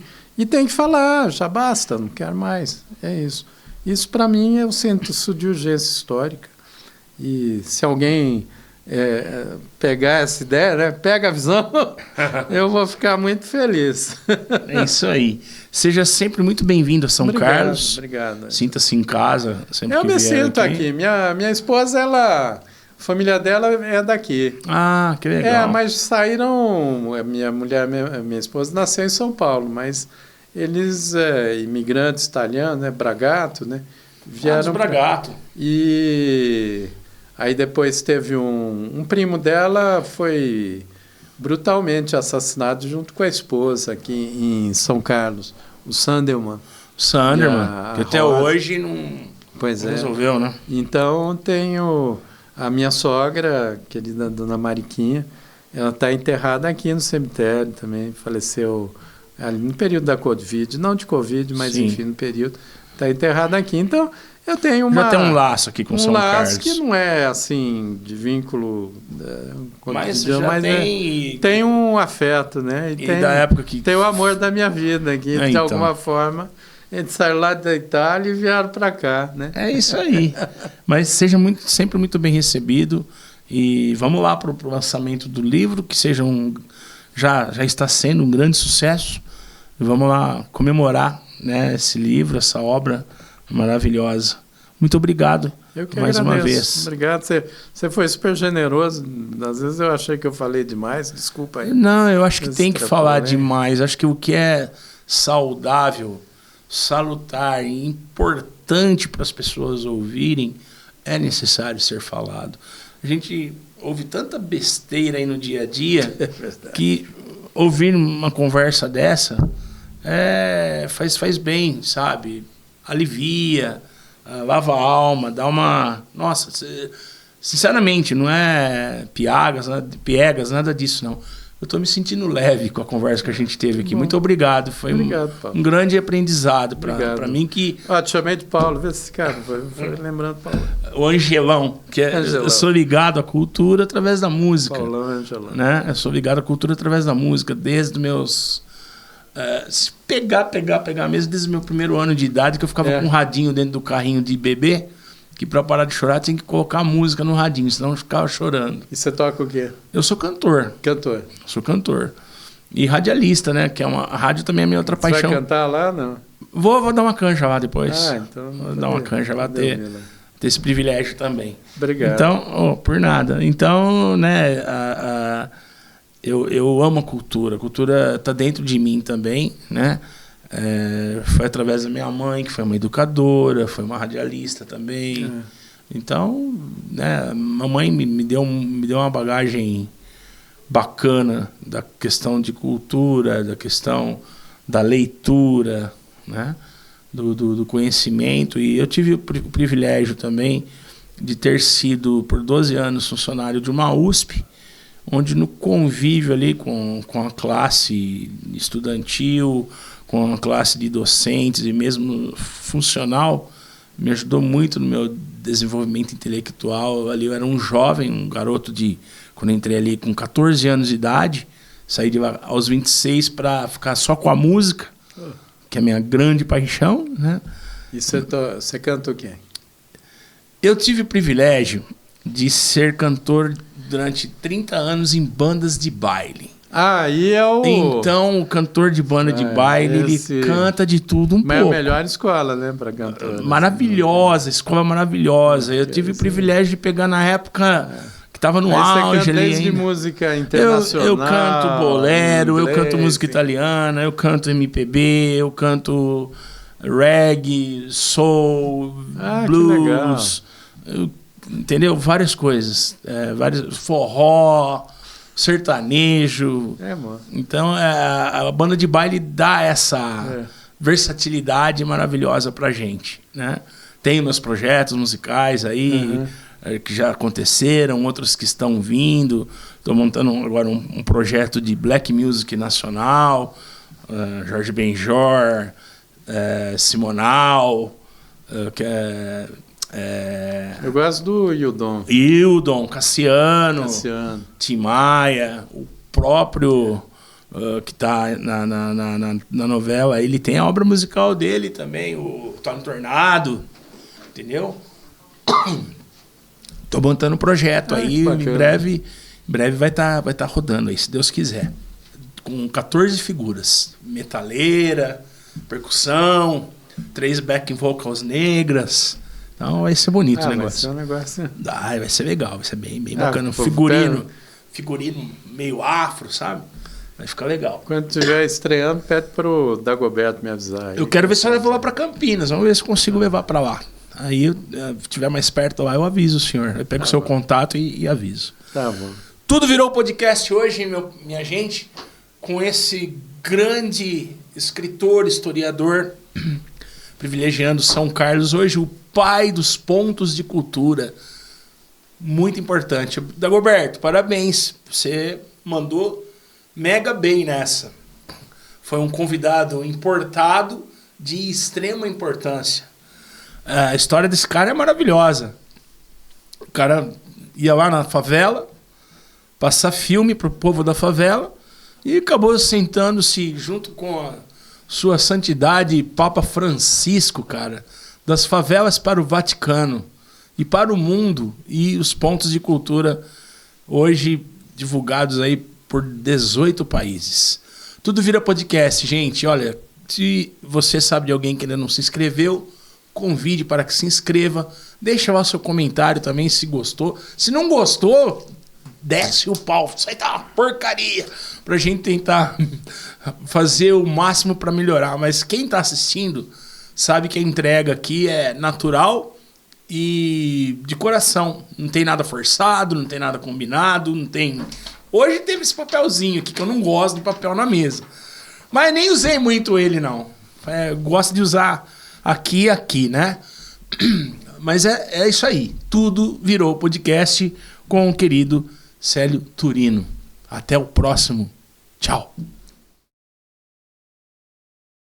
falar, já basta, não quero mais, é isso. Isso para mim é o centro de urgência histórica. E se alguém... pegar essa ideia, né? Pega a visão, eu vou ficar muito feliz. É isso aí. Seja sempre muito bem-vindo a São Carlos. Obrigado. Sinta-se em casa. Eu me sinto aqui. Minha esposa, a família dela é daqui. Ah, que legal. Mas saíram... Minha esposa nasceu em São Paulo, mas eles, imigrantes italianos, né? Bragato, né? Vieram Bragato. E... Aí depois teve um primo dela, foi brutalmente assassinado junto com a esposa aqui em São Carlos, o Sanderman. Que até hoje não resolveu, né? Então tenho a minha sogra, querida dona Mariquinha, ela está enterrada aqui no cemitério também, faleceu ali no período da Covid, não de Covid, mas sim, enfim, no período, está enterrada aqui. Então... Eu tenho já tem um laço aqui com São Carlos. Um laço que não é assim de vínculo, mas tem um afeto, né? E da época que tem o amor da minha vida aqui, de alguma forma. Eles saíram lá da Itália e vieram para cá, né? É isso aí. Mas seja sempre muito bem recebido e vamos lá para o lançamento do livro, que seja já está sendo um grande sucesso. E vamos lá comemorar, né, esse livro, essa obra maravilhosa. Muito obrigado. Eu que mais agradeço. Uma vez. Obrigado. Você foi super generoso. Às vezes eu achei que eu falei demais. Desculpa aí. Não, eu acho que tem que falar demais. Acho que o que é saudável, salutar e importante para as pessoas ouvirem é necessário ser falado. A gente ouve tanta besteira aí no dia a dia que ouvir uma conversa dessa faz bem, sabe? Alivia, lava a alma, dá uma... Nossa, sinceramente, não é piegas, nada disso, não. Eu estou me sentindo leve com a conversa que a gente teve aqui. Bom, muito obrigado. Foi um grande aprendizado para mim que... te chamei de Paulo. Vê se esse cara foi lembrando Paulo. O Angelão, eu sou ligado à cultura através da música. Paulão Angelão. Né? Eu sou ligado à cultura através da música desde os meus... se pegar mesmo desde o meu primeiro ano de idade, que eu ficava com um radinho dentro do carrinho de bebê, que para parar de chorar tinha que colocar a música no radinho, senão eu ficava chorando. E você toca o quê? Eu sou cantor. Sou cantor. E radialista, né? Que a rádio também é a minha outra paixão. Você vai cantar lá, não? Vou dar uma canja lá depois. Então... Vou dar uma canja lá, ter esse privilégio também. Obrigado. Então, por nada. Então, né... Eu amo a cultura está dentro de mim também, né? Foi através da minha mãe, que foi uma educadora, foi uma radialista também. Então, né, a mamãe me deu uma bagagem bacana da questão de cultura, da questão da leitura, né, do conhecimento. E eu tive o privilégio também de ter sido, por 12 anos, funcionário de uma USP, onde no convívio ali com a classe estudantil, com a classe de docentes e mesmo funcional, me ajudou muito no meu desenvolvimento intelectual. Ali eu era um jovem, um garoto quando eu entrei ali com 14 anos de idade, saí de lá aos 26 para ficar só com a música, que é a minha grande paixão, né? E você canta o quê? Eu tive o privilégio de ser cantor durante 30 anos em bandas de baile. E é o... Então, o cantor de banda de baile, ele canta de tudo pouco. É a melhor escola, né, para cantor. Maravilhosa, escola maravilhosa. Eu tive o privilégio de pegar na época que estava no auge ali. Desde música internacional. Eu canto bolero, inglês, eu canto música italiana, eu canto MPB, eu canto reggae, soul, blues, entendeu? Várias coisas, forró, sertanejo. Então a banda de baile dá essa versatilidade maravilhosa pra gente, né? Tem meus projetos musicais aí que já aconteceram, outros que estão vindo. Estou montando agora um projeto de black music nacional, Jorge Benjor, Simonal, eu gosto do Hildon, Cassiano, Tim Maia, o próprio que está na novela, ele tem a obra musical dele também, o Tony Tornado, entendeu? Estou montando um projeto aí, em breve vai tá rodando aí, se Deus quiser. Com 14 figuras, metaleira, percussão, 3 back vocals negras. Então vai ser bonito o negócio. Vai ser um negócio. Vai ser legal, vai ser bem bacana. Figurino meio afro, sabe? Vai ficar legal. Quando estiver estreando, pede pro Dagoberto me avisar. Eu quero ver se eu levo lá para Campinas. Vamos ver se consigo levar para lá. Aí, se estiver mais perto lá, eu aviso o senhor. Eu pego o seu contato e aviso. Tá bom. Tudo virou podcast hoje, minha gente, com esse grande escritor, historiador, privilegiando São Carlos hoje, o pai dos pontos de cultura. Muito importante. Dagoberto, parabéns. Você mandou mega bem nessa. Foi um convidado importado de extrema importância. A história desse cara é maravilhosa. O cara ia lá na favela, passar filme pro povo da favela e acabou sentando-se junto com a sua santidade Papa Francisco, cara, das favelas para o Vaticano e para o mundo, e os pontos de cultura hoje divulgados aí por 18 países. Tudo vira podcast, gente. Olha, se você sabe de alguém que ainda não se inscreveu, convide para que se inscreva. Deixa lá seu comentário também se gostou. Se não gostou, desce o pau. Isso aí tá uma porcaria. Pra gente tentar fazer o máximo para melhorar. Mas quem tá assistindo sabe que a entrega aqui é natural e de coração. Não tem nada forçado, não tem nada combinado, não tem... Hoje teve esse papelzinho aqui, que eu não gosto de papel na mesa. Mas nem usei muito ele, não. Gosto de usar aqui, né? Mas é isso aí. Tudo virou podcast com o querido Célio Turino. Até o próximo. Tchau.